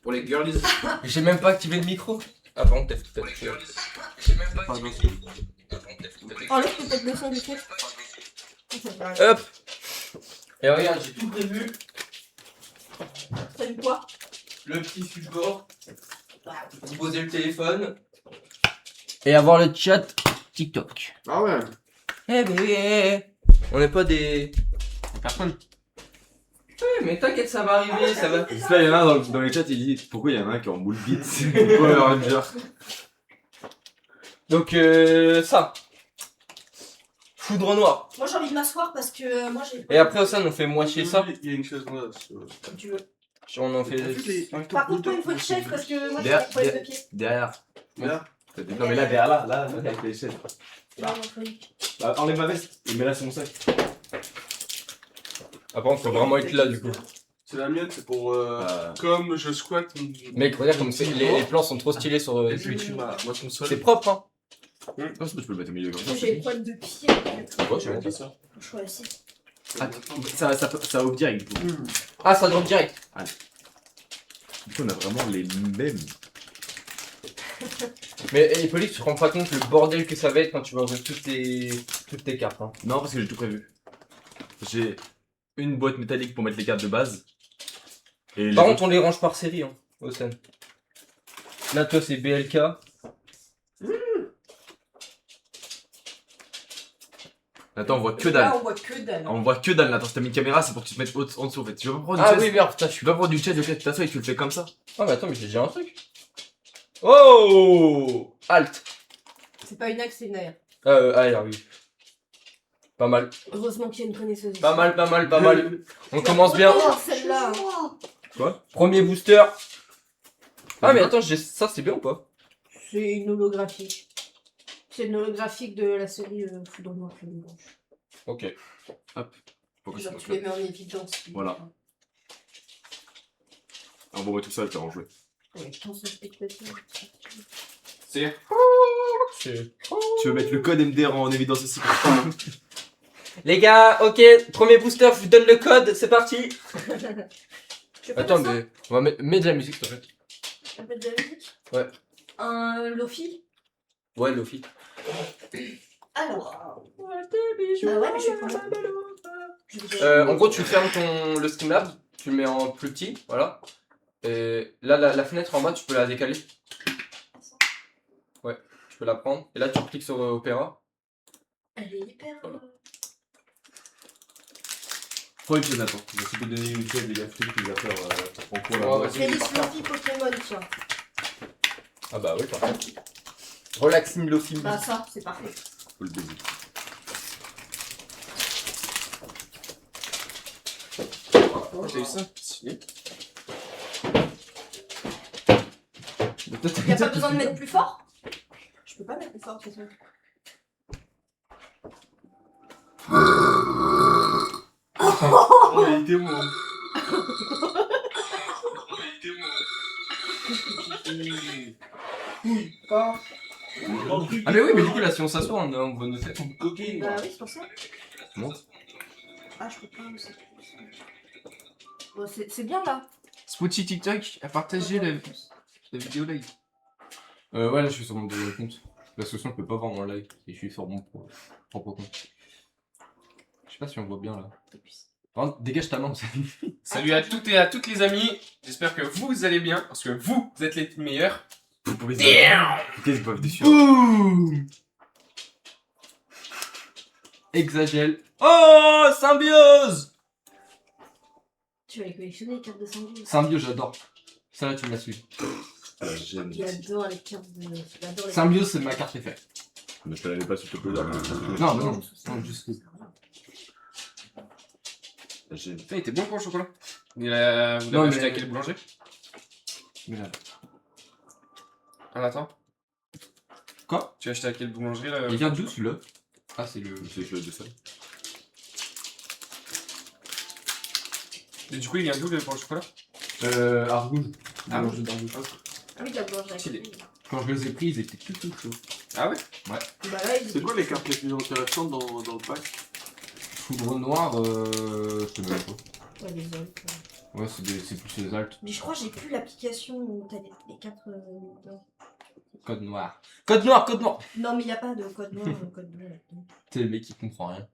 Pour les girlies. J'ai même pas activé le micro. Ah bon, t'as fait. J'ai même pas activé le micro. Enlève peut-être le son du truc. Hop. Et regarde, j'ai tout prévu. T'as vu quoi? Le petit support. Vous posez le téléphone. Et avoir le chat TikTok. Ah ouais. Eh bébé. On n'est pas des... Personne. Ouais, mais t'inquiète, ça va arriver, ça va. Là, il y en a un dans les chats, il dit pourquoi il y en a un qui est en moule beat Power Ranger. Donc ça. Foudre noire. Moi j'ai envie de m'asseoir parce que moi j'ai. Et après ça, on fait moitié ça. Il y a une chaise là. Comme tu veux. On en fait... Par contre, toi il faut une chaise parce que moi j'ai Derrière, des problèmes de pied. Derrière. Là. Non mais là, derrière là, avec les chaises. Non, non, faut une- Bah, enlève ma veste et mets-la sur mon sac. Après, faut vraiment être là du coup. C'est la mienne, c'est pour comme je squatte. Mec, regarde comme c'est, les plans sont trop stylés sur Twitch. Moi je me C'est propre, hein. Je pense que tu peux le mettre au milieu comme ça. J'ai des problèmes de pied. Ouais, c'est bon. ça. Je suis assis. Ah, ça ouvre direct du coup. Ah, ça drop direct. Du coup, on a vraiment les mêmes. Mais Hippolyte, tu te rends pas compte le bordel que ça va être quand tu vas ouvrir toutes tes cartes. Hein. Non, parce que j'ai tout prévu. J'ai une boîte métallique pour mettre les cartes de base. Et Par contre, on les range par série, hein, au sein. Là, toi, c'est BLK. Attends, on voit que Là dalle. on voit que dalle. On voit que dalle. Attends, si t'as mis une caméra, c'est pour que tu te mettes en dessous en fait. Tu veux pas prendre une Ah chaise oui, merde, putain, je Tu suis. peux pas prendre une chaise, ok, tu t'assois et tu le fais comme ça. Ah, mais attends, mais j'ai déjà un truc. Oh Halt. C'est pas une axe, c'est une aire. Ah, oui. Pas mal. Heureusement qu'il y a une connaisseuse. ici. Pas mal, pas mal, pas mal. On commence bien. Oh, celle-là. Premier booster. Ah, mais attends, ça, c'est bien ou pas? C'est une holographique. C'est une holographique de la série Foudre Noire, Flamme Blanche. Ok. Faut que Genre, ça tu les mets en évidence. Voilà. Ah bon, ouais, tout ça, t'as en joué. Ouais, 15 spectateurs. C'est. Tu veux mettre le code MDR en évidence aussi. Les gars, ok, premier booster, je vous donne le code, c'est parti. Tu veux pas Attends, mettre ça? mais on va mettre de la musique, s'il te plaît. Un peu de la musique? Ouais. Un Lofi? Ouais, Lofi. Alors. Ah ouais, mais je vais prendre. En gros, tu fermes le Streamlabs, tu le mets en plus petit, voilà. Et là, la fenêtre en bas, tu peux la décaler. Ouais, tu peux la prendre. Et là, tu cliques sur Opéra. Elle est hyper. Prends une chaise, attends. Je vais te donner une chaise, les gars, tu les affaires en cours Ouais, là. ouais. Félix Lofi Pokémon, tiens. Ah bah oui, parfait. Relaxing Lofi. Bah, ça, c'est parfait. Faut le baiser. T'as eu ça? Stylé. Y'a pas besoin de mettre plus fort? Je peux pas mettre plus fort, de toute façon. On a été moi. Ah mais oui, mais du coup, là, si on s'assoit, on va noter. Coquine. Bah oui, c'est pour ça. Monte. Ah, je peux pas aussi. Bon, c'est bien là. Spotty TikTok a partagé la vidéo live. Ouais, là, je suis sur mon deuxième compte. La solution, je peux pas voir mon live. Et je suis sur mon propre compte. Je sais pas si on voit bien, là. Par contre, dégage ta main, Salut à toutes et à toutes les amis. J'espère que vous allez bien parce que vous êtes les meilleurs. Vous pouvez se battre. Ok, ils peuvent dessus. Boum. Exagèle. Oh, Symbiose. Tu vas les collectionner les cartes de Symbiose. Symbiose, j'adore. Ça, là, tu me l'as su. J'aime. Il adore les cartes de. Il adore les Symbiose, c'est ma carte préférée. Mais je te l'avais pas sur le plaisir. Non, mais non. Non, juste. J'aime. Putain, il était bon pour le chocolat. Vous Non, l'avez mais- acheté à quel boulanger? Ah, attends. Quoi? Tu as acheté à quelle boulangerie là? Il vient d'où celui-là? Ah, c'est le. C'est le de ça. Et du coup, il vient d'où pour le chocolat? Argouge. Ah Boulangerie d'Argouge. Ah oui, la boulangerie. Stylé. Quand je les ai pris, ils étaient tout chauds. Ah ouais? Bah là, il C'est quoi les cartes les plus intéressantes dans le pack? Foudre noire, je te mets pas. Ouais, les autres. Ouais, c'est plus les altes. Mais je crois que j'ai plus l'application où t'as les 4. Code noir. Code noir, code noir. Non, mais il n'y a pas de code noir, code bleu. C'est le mec qui comprend rien.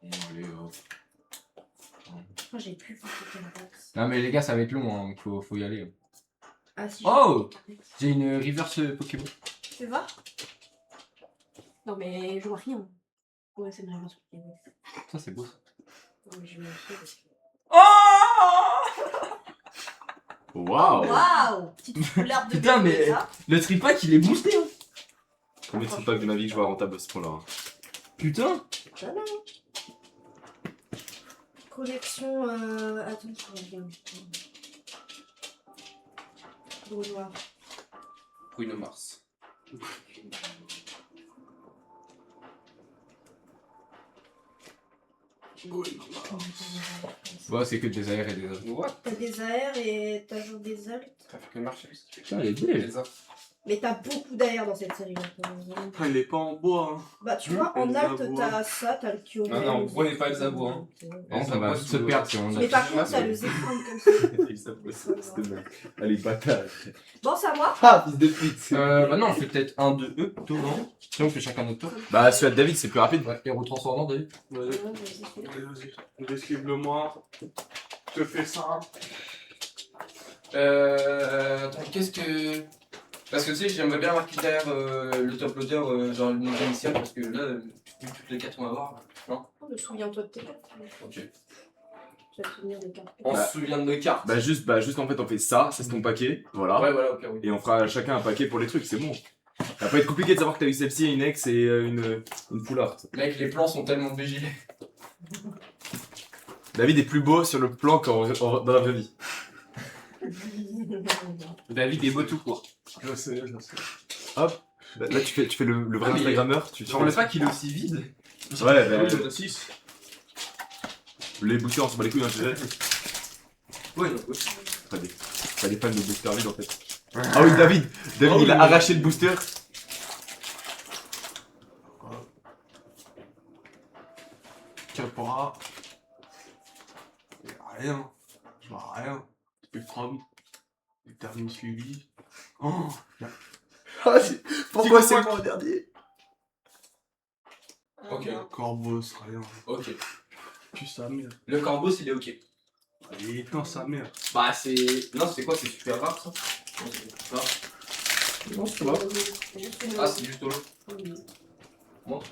Allez, Je crois que j'ai plus Pokémon Box. non mais les gars, ça va être long, hein, faut y aller. Ah si. Oh, j'ai une reverse Pokémon. Tu vois? Non, mais je vois rien. Ouais, c'est une réponse Pokémon. Ça c'est beau ça. Non, mais je vais essayer. Waouh! Waouh! Petite couleur de Putain, bébé, mais- ça. Le tripack il est boosté hein. Combien de tripack de ma vie que je vois rentable à ce point-là? Putain. Ah non. Collection. Attends, je regarde. Gros noir. Bruno Mars. Ouais, c'est que des AR et des AR. What? T'as des AR et t'as genre des altes. Ça fait que marcher. Putain, elle est belle. Les offres. Mais t'as beaucoup d'AR dans cette série. Après, il est pas en bois. Hein. Bah, tu vois, en Elsa alt, Bois. t'as ça, t'as le Kyogre. Non, non, prenez pas Elsa Bois, hein. On va se perdre si on Mais a. par contre, t'as le Zephram comme ça. Allez, bâtard. Bon, c'est à moi. Ah, fils de pute. Bah non, on fait peut-être un, deux, plutôt, non? Sinon, on fait chacun notre tour. Bah, celui de David, c'est plus rapide. Ouais, héros transcendant, David. Vas-y, vas-y. Esquive-le moi. Je te fais ça. Attends, qu'est-ce que. Parce que tu sais, j'aimerais bien avoir derrière le top loader, genre le niveau initial, parce que là, toutes les cartes qu'on va avoir. Non? Oh, mais souviens-toi de tes cartes. Ok. Tu vas te souvenir des cartes. On se souvient de nos cartes. Bah, juste en fait, on fait ça, c'est ton paquet. Voilà. Ouais, voilà, ok, oui. Et on fera chacun un paquet pour les trucs, c'est bon. Ça va pas être compliqué de savoir que t'as eu celle-ci, une ex et une full art. Mec, les plans sont tellement BG. David est plus beau sur le plan dans la vraie vie. David est beau tout court. Je sais, je sais. Là, tu fais le vrai Ah, mais- Instagrammeur. Tu Genre le pack il est aussi vide. Ouais, bah, Il y en a 6. les boosters, on s'en bat les couilles, hein, je dirais. Ouais, donc, ouais. Pas des fans de booster vide en fait. Ah oui, David, Ah oui, il a oui. arraché le booster. Capora. Y'a rien. Je vois rien. Spectrum. Détermine suivi. Oh! Pourquoi c'est moi le dernier? Ok. Corbeau, rien. Ok. Tu sa mère. Le corbeau, il est ok. Allez, non, sa mère. Bah, c'est. Non, c'est quoi? C'est super rare ça? Non, c'est pas. Non, c'est pas. Ah, c'est juste holo. Montre.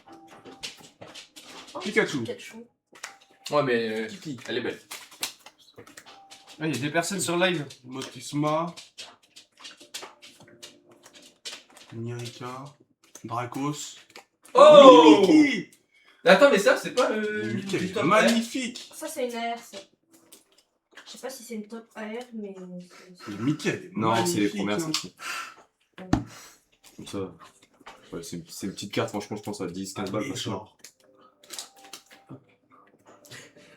Pikachu. Pikachu. Ouais, mais. Elle est belle. Ah, il y a des personnes sur live. Motisma. Nirika. Dracos. Oh! Mickey. Attends, mais ça, c'est pas le. Mickey, du elle est top magnifique. Ça, c'est une AR, ça. Je sais pas si c'est une top AR, mais. Mais Mickey, elle est Non, c'est les magnifique, premières, hein. ça. Comme ça. Ouais, c'est une petite carte, franchement, je pense à 10-15 balles. Et pas cher. genre.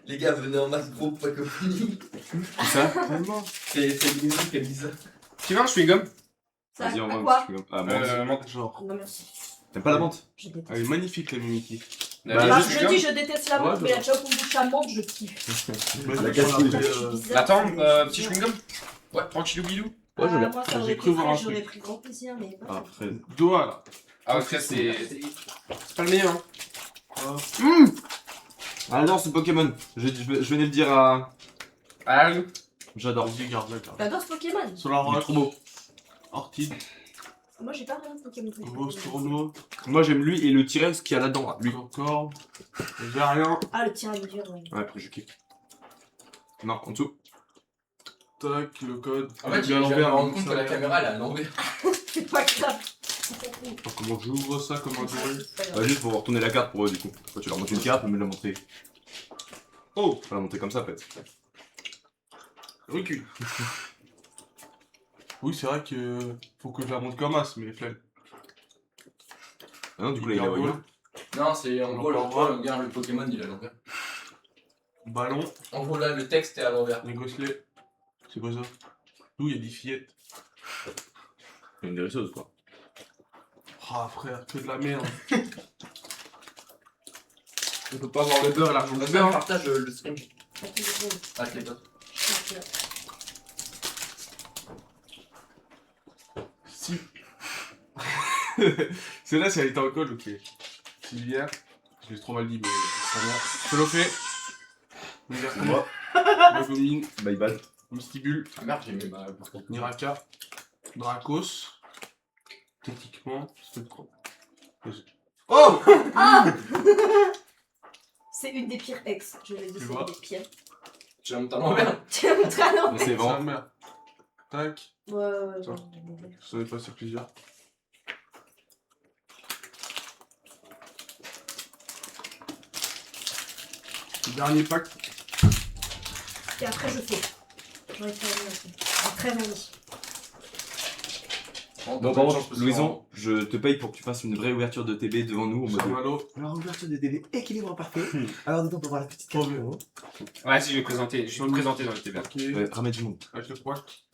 Les gars, venez en masse gros, pas comme Tout ça? Tellement. C'est le musique qui a mis ça. Tu veux un chewing-gum? Ça, Vas-y, à envoie quoi un petit peu. Ah, bon. Menthe. Genre. Non, merci. T'aimes pas la menthe? Je déteste. Elle est magnifique, la Mickey. Bah, Bah, juste je dis, je déteste la menthe, Ouais, mais la chope ou bouche à menthe, je kiffe. Moi, La je casse-couille. l'appelle, Je suis bizarre, Attends, c'est- petit chewing-gum? Ouais, tranquillou bilou. Ouais, je Ah, l'ai. moi, ça J'ai aurait cru été voir un fraise, j'aurais truc. pris grand plaisir, mais pas. Ah, fraise. Doigt, là. Ah, ok, c'est pas le meilleur. Hein. Ah. Ah non, ce Pokémon. Je venais de le dire à. Ah, oui. J'adore. Vas-y, garde-la, garde. T'adores ce Pokémon? Solar Il est Rock. trop beau. Orchid. Moi, j'ai pas rien de Pokémon. Gros tourneau. Moi, j'aime lui et le T-Rex qu'il y a là-dedans. Là. Lui. Encore. J'ai rien. Ah, le tir à dur, ouais. Ouais, après, je kiffe. Non, en dessous. Tac, le code. En fait, Il est j'ai à me l'envers, rendre donc compte ça que la va. caméra, elle est à l'envers. C'est pas grave. Attends, comment j'ouvre ça comme un gorille? C'est pas grave. Bah, juste pour retourner la carte pour eux, du coup. Toi, tu leur montres une carte, mais la montrer. Oh, Faut la monter comme ça, en fait. recul. Oui, c'est vrai que faut que je la monte comme as, mais flemme. Ah non, du coup, là, il a voyant. Non, c'est en gros, Encore l'endroit, regarde le Pokémon, il est à l'envers. Ballon, En gros, là, le texte est à l'envers. les gosselets. C'est quoi ça? D'où il y a des fillettes. C'est une dérisseuse, quoi. Ah frère, que de la merde. On peut pas avoir le beurre et l'argent de On beurre. Hein. partage le screen. Avec les épaules. Avec les autres. Ok. Si. Celle-là, si elle était en code, ok. Civière. Je l'ai trop mal dit, mais ça va. Solofé. Niverton. Magomine. Bye. Mystibule. Ah merde, j'ai mis ma. Niraka. Dracos. Techniquement, ça peut être quoi? Oh! Ah c'est une des pires ex. Je l'ai dit, Tu c'est vois. une des pires. Tu vas me t'en l'envers. Tu vas montrer à l'envers. Mais c'est Ça bon. merde. Tac. Ouais. Tiens. Je savais pas sur plusieurs. Le dernier pack. Et après, je fais. J'en ai fait un après. J'ai très envie. Bon, par contre, Louison, je te paye pour que tu fasses une vraie ouverture de TB devant nous en mode. Saint-Malo. Alors, ouverture de DV, équilibre parfait. Alors, dedans, on peut voir la petite carte. Ouais, si je vais présenter. Je vais me présenter dans le TV. Ok. Ouais, ramène du monde. Avec le quack.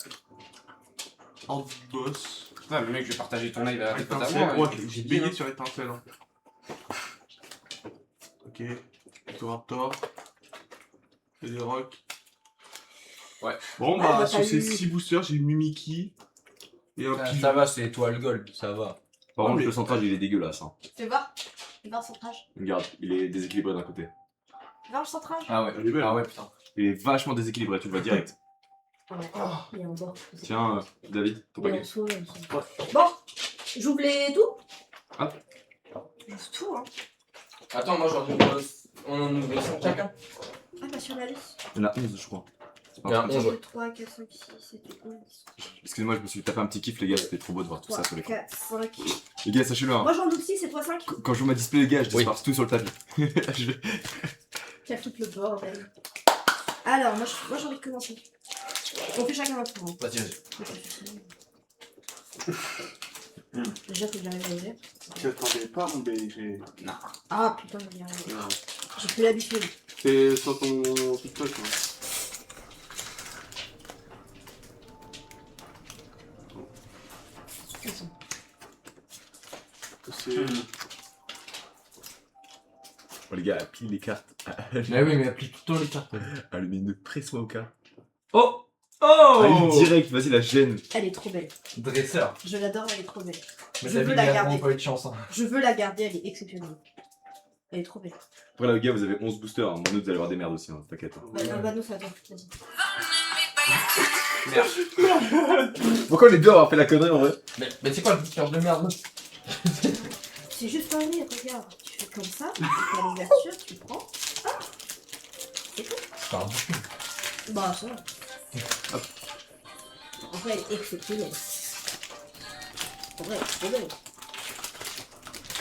Hors boss. Ouais, mais mec, je vais partager ton live avec ta Étincelle. voix. Ouais, j'ai bégayé sur étincelle. Hein. Ok. Raptor. Et des rocks. Ouais. Bon, Ouais, bah, bah, sur t'as ces eu- 6 boosters, j'ai eu Mimiki. Et un pivot. Ça va, c'est étoile gold, ça va. Par Ouais, contre, mais- le centrage, il est dégueulasse. Hein. Fais voir. Fais voir le centrage. Regarde, il est déséquilibré d'un côté. Fais voir le centrage. Ah ouais. Elle est belle. Ah ouais, putain. Il est vachement déséquilibré, tu le vois direct. Ouais, il est en bas. Tiens, David, ton Il est en paquet. dessous, Bon, j'ouvre les tout. Ah. J'ouvre tout, hein. Attends, moi j'en ouvre. On en ouvre 5 chacun. Ah, pas sur la liste. Il y en a 11, je crois. Il y a un 11. 2, 3, 4, 5, 6, 7, 8, 9, 10. Excusez-moi, je me suis tapé un petit kiff, les gars, c'était trop beau de voir tout ça 3, sur l'écran. 4, 5. Les gars, sachez-le, hein, Moi j'en ouvre 6 et toi 5. quand je vous ma display, les gars, je Oui. disperse tout sur le tapis. Je- Quel foutre le bordel. Alors, moi j'ai envie de commencer. On fait chacun un tour. Hein. Vas-y, vas-y. Déjà, faut que j'arrive à ouvrir. Tu attendais pas, mon BG. Ah putain, j'ai arrivé. J'ai plus l'habitude. C'est sur ton TikTok. Hein. C'est. Bon, les gars, plie les cartes. Mais oui, mais applique tout le temps les cartes. Allumez une presse-moi au cas. Oh Allume direct, vas-y, la gêne. Elle est trop belle. Dresseur. Je l'adore, elle est trop belle. Mais Je ta veux vie, la il a garder. vraiment pas eu de chance. Hein. Je veux la garder, elle est exceptionnelle. Elle est trop belle. Après, là, les gars, vous avez 11 boosters. Hein. Mon autre, vous allez avoir des merdes aussi, hein. T'inquiète. Hein. Bah, non, bah non, c'est à toi. Vas-y. Pourquoi les deux avoir fait la connerie en vrai? Mais c'est quoi le cœur de merde? C'est juste un rire, regarde. Tu fais comme ça, tu fais l'ouverture, tu prends. C'est un bouquin. Bah, ça va. En vrai, elle est exceptionnelle. En vrai, elle est trop belle.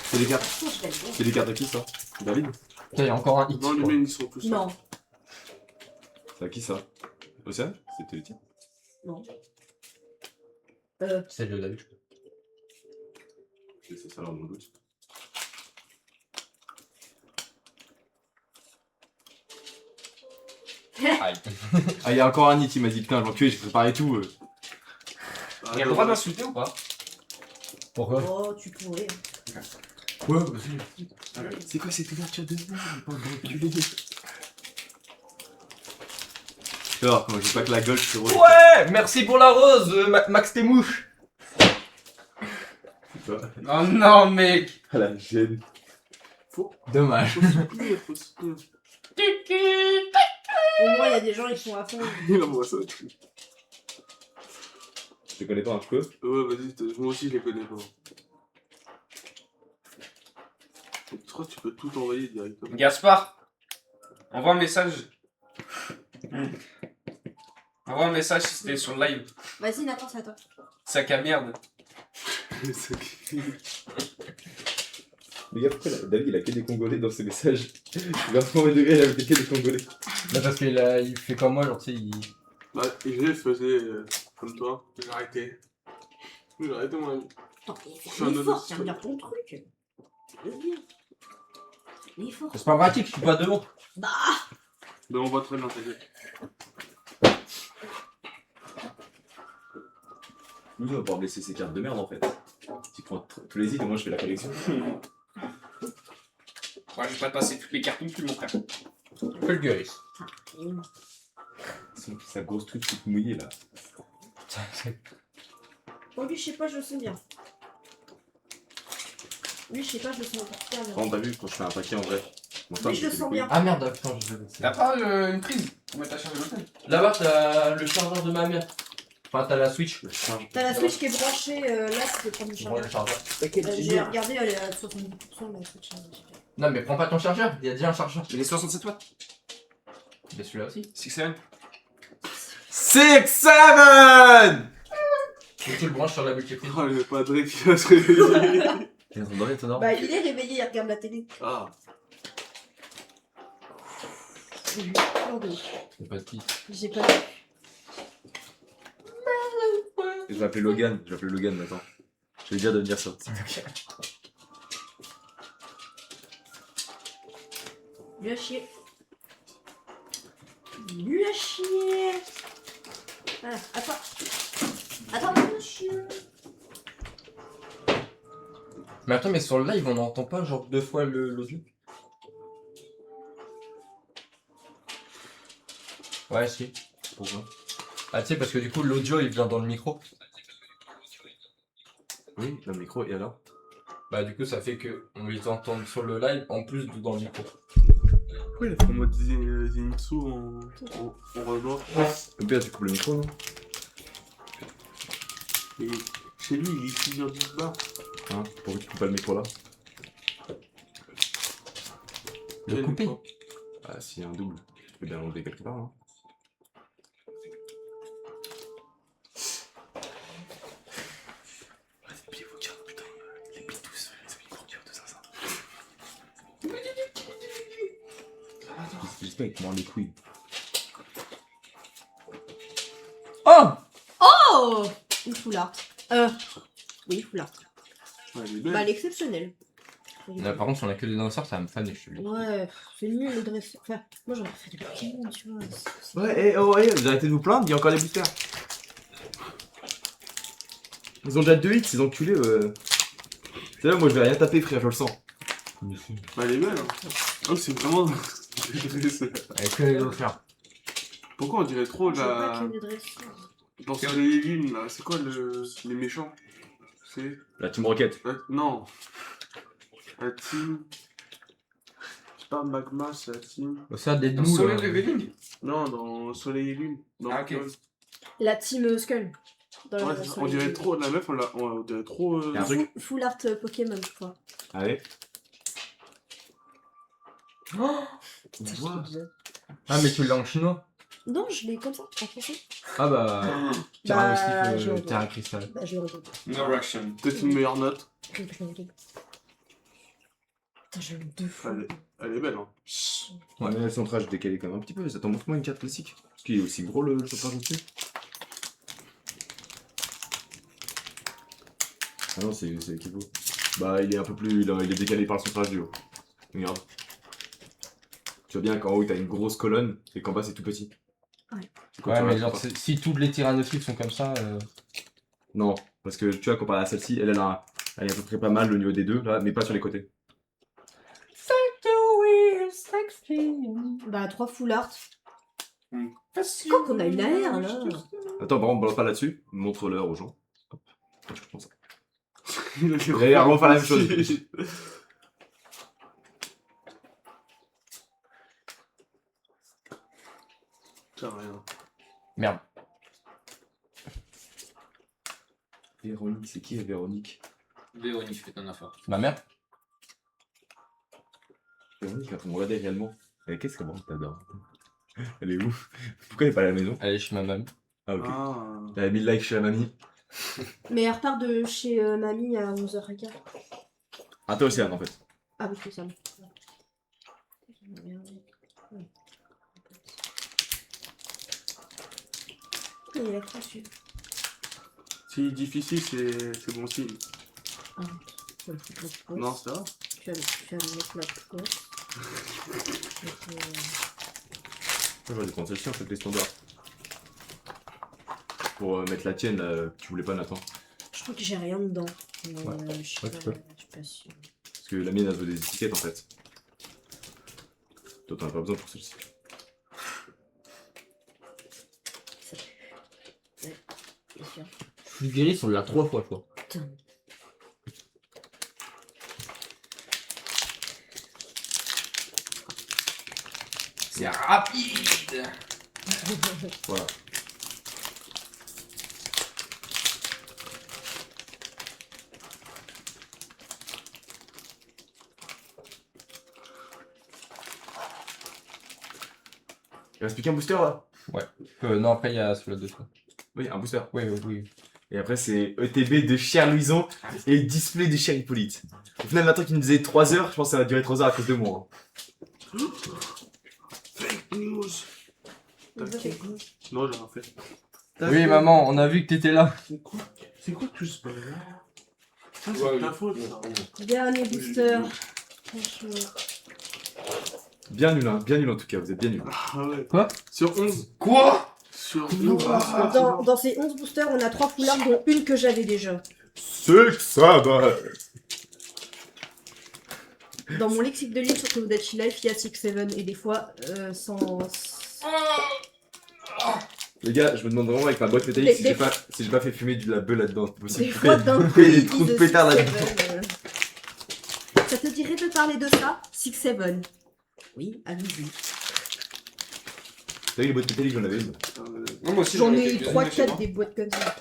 C'est des cartes. Franchement, je l'aime bien. C'est des cartes à qui ça? David? Putain, il y a encore un hit. Non, les quoi. mains, ils sont tous là. Non, C'est à qui ça? Océane? C'était le tien? non. C'est le David. C'est ça, alors, mon doute. Aïe. Ah, il y a encore un hit, il m'a dit putain, l'enculé, j'ai préparé tout. Ah, Il y a le droit d'insulter ou pas? Pourquoi? Oh, tu pourrais. Ouais, vas-y. C'est quoi cette ouverture de merde? Pas d'enculé. Alors, quand je joue pas que la gueule, c'est vrai. Ouais, merci pour la rose, Max Témouche. Oh non, mec! Ah la gêne. Dommage. Faut soutenir, faut soutenir. Au moins, il y a des gens, ils sont à fond. Il a moi ça. Je te connais pas un peu? Ouais, vas-y, moi aussi je les connais pas. Donc, je crois que tu peux tout envoyer directement. Gaspard, envoie un message. Envoie un message si c'était sur le live. Vas-y, Nathan, c'est à toi. Sac à merde. Les gars, pourquoi David il a que des Congolais dans ses messages? Vers le premier degré, il a que des Congolais. Bah parce qu'il il fait comme moi, genre tu sais, il... Bah, je faisais comme toi. J'ai arrêté. J'ai arrêté mon ami. Attends, mais Je suis fais un un effort, autre- tiens bien ton truc. L'effort. C'est pas pratique, je suis pas devant. Bah, Ben, on va très bien t'aider. Nous, on va pouvoir laisser ces cartes de merde en fait. Tu prends tous les hits et moi je fais la collection. Ouais, je vais pas te passer toutes les cartes non plus, mon frère. Fulguris. Sa grosse truc toute mouillée là. Oh, lui, je sais pas, je le sens bien. Lui, je sais pas, je le sens bien. Quand t'as vu quand je fais un paquet en vrai. Lui, je le sens bien. Ah merde, putain, je vais T'as pas une prise pour mettre la charge de l'hôtel? Là-bas, t'as le chargeur de ma mère. Enfin, t'as la Switch. T'as la Switch qui est branchée là, tu peux prendre le Prends le chargeur. chargeur. T'inquiète, j'ai J'ai bien. regardé, elle est à 70% la Switch. Non, mais prends pas ton chargeur, il y a déjà un chargeur. Il est 67 watts. Mais celui-là aussi. 6-7. 6-7. Et tu le branches sur la multiprise. Oh, il y a pas Drake qui va se réveiller. T'es endormi, t'es Bah, il est réveillé, il regarde la télé. Ah. C'est pas de qui. J'ai pas vu. Je vais appeler Logan, maintenant. Je vais dire de venir sortir. Lui à chier. Lui à chier. Voilà, attends. Attends, lui à chier. Mais attends, mais sur le live, on n'entend pas genre 2 fois l'audio? Ouais, si. Pourquoi? Ah, tu sais, parce que du coup, l'audio il vient dans le micro. Oui, le micro, et alors? Bah, du coup, ça fait que on les entend sur le live en plus de dans le micro. Pourquoi il a fait en mode Zenitsu en rebord? Le pire, tu coupes le micro, non? Et chez lui, il est plusieurs 10 bars. Hein? Pourquoi tu coupes pas le micro là? Le Quel couper. micro? Ah, s'il y a un double, tu peux bien l'enlever quelque part, hein. J'espère qu'il te mord les couilles. Oh! Oh! Une foulard. Oui, foulard. Ouais, il est Bah, belle. elle est exceptionnelle. Là, par contre, si on a que des dinosaures, ça va me faner, je te le dis. Ouais, c'est mieux le dresseur. Enfin, moi j'aurais fait des Pokémon, tu vois. Ouais, vous arrêtez de vous plaindre, il y a encore des boosters. Ils ont déjà 2 hits, ces enculés. C'est là, moi je vais rien taper, frère, je le sens. Bah, elle est belle. Hein. Oh, c'est vraiment. Avec que les dinosaures. Pourquoi on dirait trop Je veux pas la. que des dresseurs. Dans Soleil et Lune, là, c'est quoi les méchants? C'est. La Team Rocket. Non. La team. C'est pas Magma, c'est la team. Ça, des Dans nous, Soleil là. Leveling. Non, dans Soleil et Lune. Dans Ah, ok. Pokémon. La team Skull. Dans Ouais, la c'est ça. On dirait trop, la meuf, on dirait trop. Y a un truc. Full art Pokémon, je crois. Allez. Ah, mais tu l'as en chinois? Non, je l'ai comme ça, en français. Ah bah. Bah, Terra je aussi, le Terra Cristal. Bah, je le regarde. No reaction. Peut-être une meilleure note. Putain, je l'aime 2 fois. Elle est belle, hein. Ouais, mais le centrage décalé quand même un petit peu. Ça t'en montre moins une carte classique. Parce qu'il est aussi gros le centrage au-dessus. Ah non, c'est équivaut. Bah, il est un peu plus. Il est décalé par le centrage du haut. Regarde. Tu vois bien qu'en haut, t'as une grosse colonne et qu'en bas, c'est tout petit. Ouais. C'est quand Ouais, tu mais regardes genre, pas. si toutes les tyrannosaures sont comme ça. Non, parce que tu vois, comparé à celle-ci, elle est à peu près pas mal au niveau des deux, là, mais pas sur les côtés. Bah, 3 full art. Facile. Quand on a une AR, là. Attends, par contre, balance pas là-dessus. Montre-leur aux gens. Hop. Je prends ça. Il a Vous allez refaire la même chose. Putain, rien. Merde. Véronique, c'est qui Véronique? Véronique, fais ton affaire. Ma mère? Véronique, quand on regardait réellement. Qu'est-ce qu'elle t'adore? Elle est où? Pourquoi elle est pas à la maison? Elle est chez ma mamie. Ah, ok. Ah. Elle a mis le like chez la mamie. Mais elle repart de chez mamie à 11h15. Ah, toi aussi, Anne, en fait. Ah oui, c'est ça. Il est là-dessus. Si difficile, c'est bon signe. Ah, tu vas le foutre la poste. Non, c'est vrai. Tu vas le mettre la poste. J'aurais dû prendre celle-ci, en fait, les standards. Pour mettre la tienne, là, que tu voulais pas, Nathan. Je crois que j'ai rien dedans. Ouais. Je suis Ouais, pas, tu peux. je suis pas sûre. Parce que la mienne, elle veut des étiquettes, en fait. Toi, t'en as pas besoin pour celle-ci. Plus guéris, on l'a 3 fois, je crois. Putain. C'est rapide. Voilà. Il reste plus qu'un booster là. Non, après, il y a celui-là dessus. Oui, un booster. Oui, oui. Et après, c'est ETB de Cher Louison et display de Cher Hippolyte. Au final, maintenant qu'il nous disait 3 heures, je pense que ça va durer 3 heures à cause de moi. hein. Fake news. T'inquiète. Non, j'ai rien fait. Oui, maman, on a vu que t'étais là. C'est quoi que tu se balades? Ça, Ouais, c'est ta faute. ça. Dernier booster. Franchement. Bien nul, hein. Bien nul en tout cas, vous êtes bien nul. Ah ouais. Quoi? Sur 11. Quoi? Sur Dans ces 11 boosters, on a 3 foulards, dont une que j'avais déjà. C'est que ça, bah. Dans mon lexique de livre sur Tomodachi Life, il y a 6-7 et des fois sans. Les gars, je me demande vraiment avec ma boîte métallique si j'ai pas fait fumer de la beuh là-dedans. C'est possible. Des fois d'un couper des trous de pétard là-dedans. Ça te dirait de parler de ça 6-7. Oui, allez-y. T'as vu les boîtes métalliques, j'en avais une. Non, moi aussi, J'en ai eu quelques-unes, mais c'est 3-4 bon. des boîtes comme ça.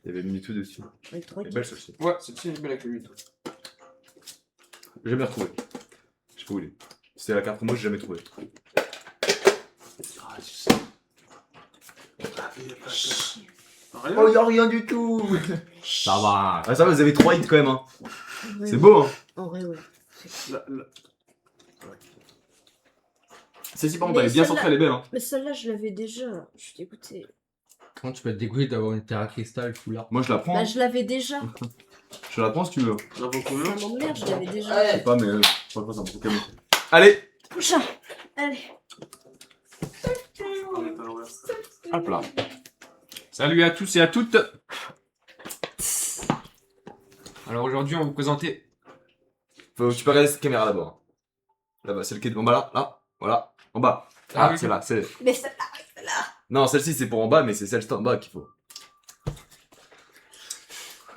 Il y avait Mewtwo dessus. Ouais, 3 Elle est belle celle-ci. Ouais, c'est une belle avec le 8. J'ai jamais retrouvé. Je sais pas où il est. C'était la carte promo, j'ai jamais trouvé. Ah, tu sais. Rien. Oh, y'a rien du tout. Ça va. Ah, ça va, vous avez 3 hits quand même, hein. Ouais, C'est beau, hein. En vrai, ouais. La- Celle-ci, par contre, Mais elle est bien celle-là- centrée, elle est belle, hein. Mais celle-là, je l'avais déjà. Je suis dégoûtée. Comment tu peux être dégoûté d'avoir une Terra Cristal foulard? Moi, je la prends. Bah, hein. je l'avais déjà. Je la prends si tu veux. La vaut Ça combien? m'emmerde, je l'avais Je déjà. sais pas, mais franchement, c'est un Pokémon. Allez. Prochain. Allez. On est à l'envers. Hop là. Salut à tous et à toutes. Alors aujourd'hui, on va vous présenter. Tu peux regarder cette caméra d'abord. hein. Là-bas, celle qui est en bas là. Là. Voilà. En bas. Ah Ah, oui. c'est là. C'est... Mais ça. Non, celle-ci, c'est pour en bas, mais c'est celle en bas qu'il faut.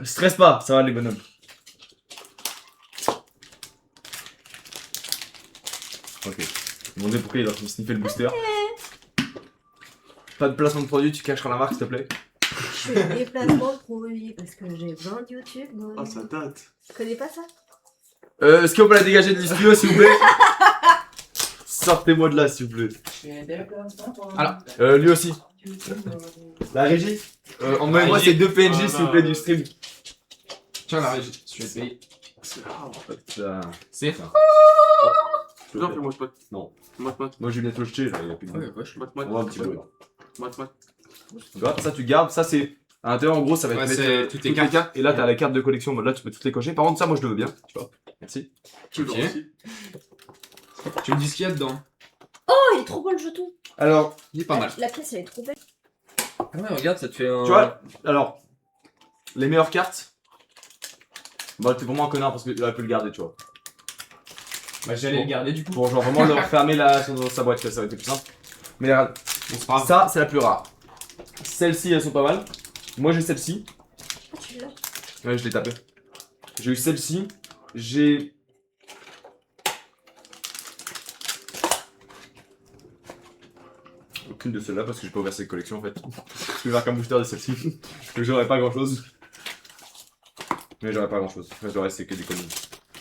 Stresse pas, ça va les bonhommes. Ok. Je me demandais pourquoi il a sniffer le booster. Pas de placement de produit, tu cacheras la marque s'il te plaît. Je fais des placements de produits parce que j'ai 20 YouTube. moi. Ah, ça date. Tu connais pas ça? Est-ce qu'on peut la dégager de l'studio s'il vous plaît? Sortez-moi de là s'il vous plaît. Alors. Lui aussi. La régie Envoyez-moi ces deux PNJ s'il vous plaît du stream. Tiens, la régie, je vais payer. C'est rare. C'est. Non, fais-moi ce pote. Non. Mat. Moi je vais bientôt le jeter là, il y a plus de Ouais, wesh. Mat. On va un petit peu là. Mat. Tu vois, ça tu gardes, ça c'est. À l'intérieur en gros ça va Ouais, être c'est mettre, toutes les cartes. et là t'as la carte de collection en mode là tu peux toutes les cocher. Par contre ça moi je le veux bien, tu vois. Merci. Toujours Ok. aussi. Tu me dis ce qu'il y a dedans. Oh, il est trop beau le jeton. Alors, Il est pas mal. La pièce, elle est trop belle. Ah ouais, regarde, ça te fait un. tu vois, alors, les meilleures cartes. Bah t'es vraiment un connard parce qu'il aurait pu le garder tu vois. Bah, j'allais le garder du coup. Pour genre vraiment le refermer là dans sa boîte, ça aurait été plus simple. Mais regarde, On se parle. ça c'est la plus rare. Celles-ci elles sont pas mal. Moi j'ai celle-ci. Ah, tu l'as? Ouais, je l'ai tapé. J'ai eu celle-ci. J'ai. Aucune de celles-là parce que j'ai pas ouvert cette collection en fait. Je vais faire qu'un booster de celle-ci. Donc j'aurais pas grand chose. Mais j'aurais pas grand chose. Enfin, le reste c'est que des conneries.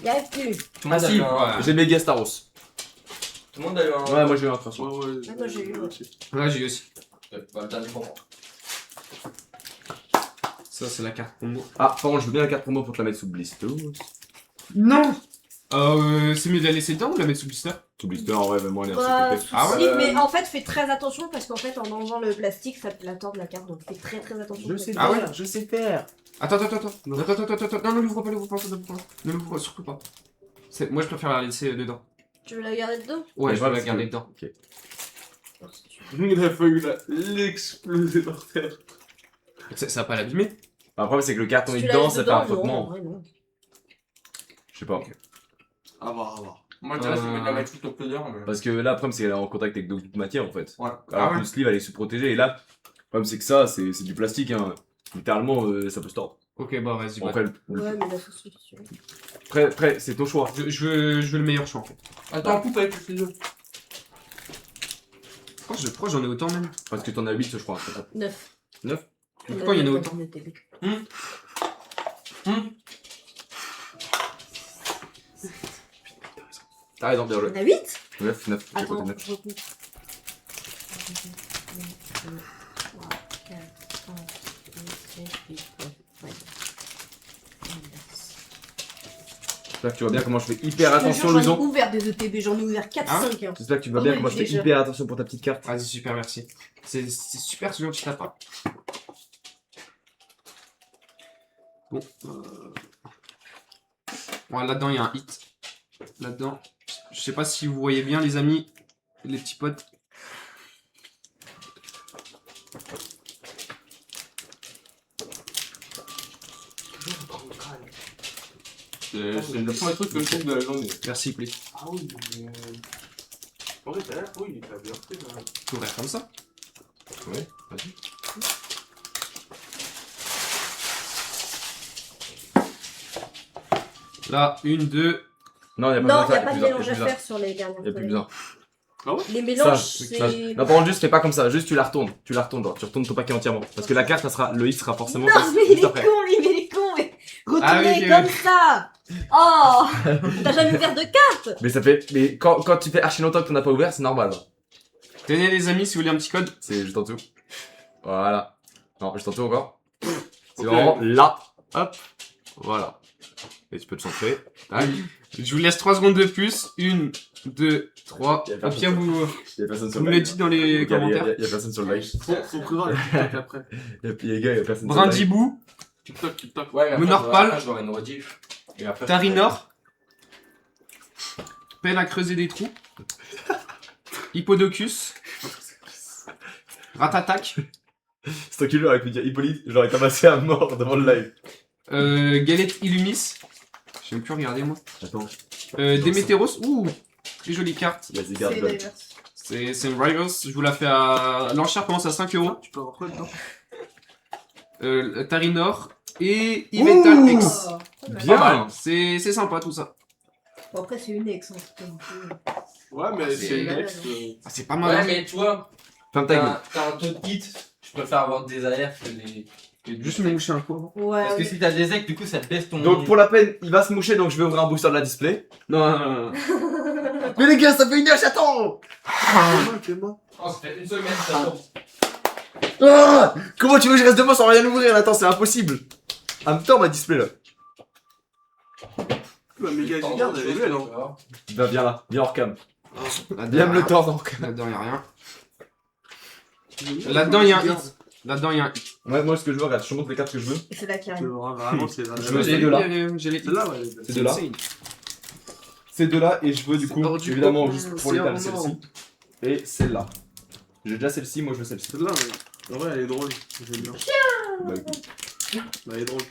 Y'a plus. Tout le monde a si, eu un. ouais. J'ai Mega Staros. Tout le monde a eu un. Ouais, moi j'ai eu un trace. Ouais. Ah, moi, j'ai eu, ouais. Ouais, j'ai eu aussi. Bah, le dernier moment. Ça, c'est la carte combo. Ah, par contre, je veux bien la carte promo pour te la mettre sous blister. Non. C'est mieux de la laisser dedans ou de la mettre sous blister? Sous blister, en vrai, même moi, elle est Bah, assez Ah ouais. si, mais en fait, fais très attention parce qu'en fait, en enlevant le plastique, ça te la tord de la carte. Donc, fais très attention. Ah ouais. je sais faire. Attends. Non, ne l'ouvre pas, Ne l'ouvre surtout pas. Moi, je préfère la laisser dedans. Tu veux la garder dedans? Ouais, je vais la parce garder que- dedans. Ok. Il a fallu l'exploser par terre. Ça va pas l'abîmer. Après, c'est que le carton Si est tu la dedans, laisses ça fait un dedans, non, en frottement. vrai, non. Je sais pas. À voir. Moi, je dirais que je vais la mettre tout au plaisir. Mais... Parce que là, le problème, c'est qu'elle est en contact avec d'autres matières en fait. Ouais. Alors Ah que ouais. le sleeve, elle est sous-protégée. Et là, le problème, c'est que ça, c'est du plastique. Hein. Littéralement, ça peut se tordre. Ok, bah vas-y. Bon, Bah. après, Ouais, mais la sauce, c'est sûr. après, c'est ton choix. Je veux le meilleur choix en fait. Attends, coupe avec le ciseau. Pourquoi j'en ai autant même? Parce que t'en as 8, je crois. 9. 9. Pourquoi il y en a autant? T'as raison, bien On joué. a 8? 9, 9, j'ai Attends, compté 9. je recompte. 1, 2, 3, 4, 5, 6, 7, 8, 9. J'espère que tu vois bien comment je fais hyper attention, J'en ai Louison. ouvert des ETB, j'en ai ouvert 4, Hein 5. Hein. J'espère que tu vois Ah bien ouais, comment je fais déjà. hyper attention pour ta petite carte. Vas-y, super, merci. C'est super ce que tu t'attrapes. Bon. Ouais, là-dedans, il y a un hit. Là-dedans. Je sais pas si vous voyez bien, les amis, les petits potes. C'est le premier truc que je trouve de la journée. Merci, Play. Ah oui, mais. En vrai, t'as l'air, oui, t'as bien fait. Faut ouvrir comme ça. Ouais, vas-y. Là, 1, 2. Non, y'a Non, il n'y a besoin, pas de y'a mélange à plus faire sur les dernières Y'a plus besoin. Les Ça, mélanges, ça. c'est. Non, par contre, juste fais pas comme ça, juste tu la retournes. Tu la retournes, genre, tu retournes ton paquet entièrement. Parce que la carte, ça sera, le X sera forcément. Non, mais il juste est après. con, lui, mais il est con, mais. Retournez Ah oui, comme ça. Oh. T'as jamais ouvert de carte. Mais ça fait. Mais quand tu fais archi longtemps que t'en as pas ouvert, c'est normal. Hein. Tenez, les amis, si vous voulez un petit code. C'est juste en dessous. Voilà. Non, juste en dessous encore. C'est Ok. vraiment là. Hop. Voilà. Et tu peux te centrer. Tac. Je vous laisse 3 secondes de plus. 1, 2, 3. Y a Au personne pire, sur- vous Y'a personne sur me le le live. dites dans les commentaires. Y'a personne sur le live. Faut prévoir les TikTok après. Et puis les gars, y'a personne sur le live. Brindibou, TikTok, TikTok. Ouais, mais après, Monorpal. après, j'aurai une rediff. Et après, Tarinor, Pelle à creuser des trous, Hippodocus, Ratatac, C'est toi qui l'aurais pu dire Hippolyte, j'aurais tabassé à mort devant le live. Galette Illumis, je sais même plus regarder moi, Attends, Démétéros, ouh, très jolie carte, vas-y, C'est garde. diverse. c'est une Rivals, je vous la fais à... L'enchère commence à 5 €, Tu peux avoir quoi dedans? Tarinor et Yvetal Ouh. X. Oh, Bien. C'est sympa tout ça. Bon, après, c'est une ex. Hein, c'est pas non plus- Ouais, mais c'est c'est une malade. ex. Ah, c'est pas mal. Ouais, hein. mais tu vois, Ferme ta gueule. t'as un taux de hit. Je préfère avoir des AR que des. Juste me moucher un coup. Ouais. Parce que ouais. si t'as des ex, du coup, ça te baisse ton. Donc pour la peine, il va se moucher, donc je vais ouvrir un booster de la display. Non. Mais les gars, ça fait 1 heure, j'attends. Oh, ça fait une semaine, ça tombe. Ah, comment tu veux que je reste devant sans rien ouvrir? Attends, c'est impossible. En même temps, ma display là. La méga giga, elle est belle, hein. Bah, viens là, viens hors cam. Là-dedans, Viens me le rien. tordre en cam. Là-dedans, y'a rien. Là-dedans, il y a un hit. Là-dedans, il y a un hit. Ouais, moi ce que je veux, regarde, je te montre les cartes que je veux. C'est là qui C'est arrive. vraiment, c'est la Je veux ces deux-là. J'ai les hits. Celle-là, ouais. elle est belle. Ces deux-là. Ces deux-là, et je veux du C'est coup, hors du évidemment, commun, juste pour c'est les tables, hors celle-ci. Et celle-là. J'ai déjà celle-ci, moi je veux celle-ci. Celle-là, ouais. En vrai, elle est drôle. J'aime bien. Bah écoute, Elle est drôle.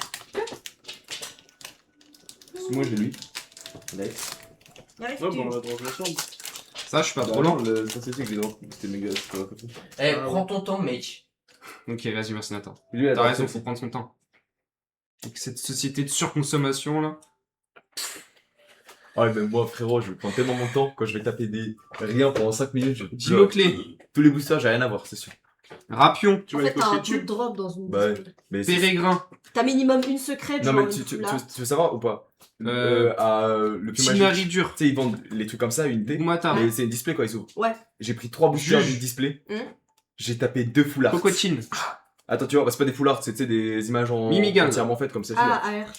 moi j'ai lui. Next. Arrive, Ouais, tu- bon, on va dans la chambre. Ça, je suis pas trop lent. Ça c'est que j'ai drôle. C'était méga. c'était pas possible. Eh, prends ton temps, mec. Ok, vas-y, merci Nathan. Lui, elle T'as a raison, celle-ci. faut prendre son temps. Avec cette société de surconsommation là. Ouais, mais moi frérot, je vais prendre tellement mon temps quand je vais taper des rien pendant 5 minutes. Dis mots-clés. Tous les boosters, j'ai rien à voir, c'est sûr. Rapion, Tu En vas fait, t'as un écouter bout de tu. drop dans une Bah, display. Mais c'est- Pérégrin, T'as minimum une secrète, Non, genre mais une tu foulard. veux savoir ou pas Euh, le plus magique. Tinaridur, Tu sais, ils vendent les trucs comme ça, une dé. Boumata, Mais c'est une display quoi, ils s'ouvrent. Ouais. J'ai pris 3 boosters Juge. du display. Hum. J'ai tapé 2 foulards. Cocotine, Attends, tu vois, bah, c'est pas des foulards, c'est tu sais, des images en Mimigal. entièrement faites comme celle-ci. Ah, là. AR.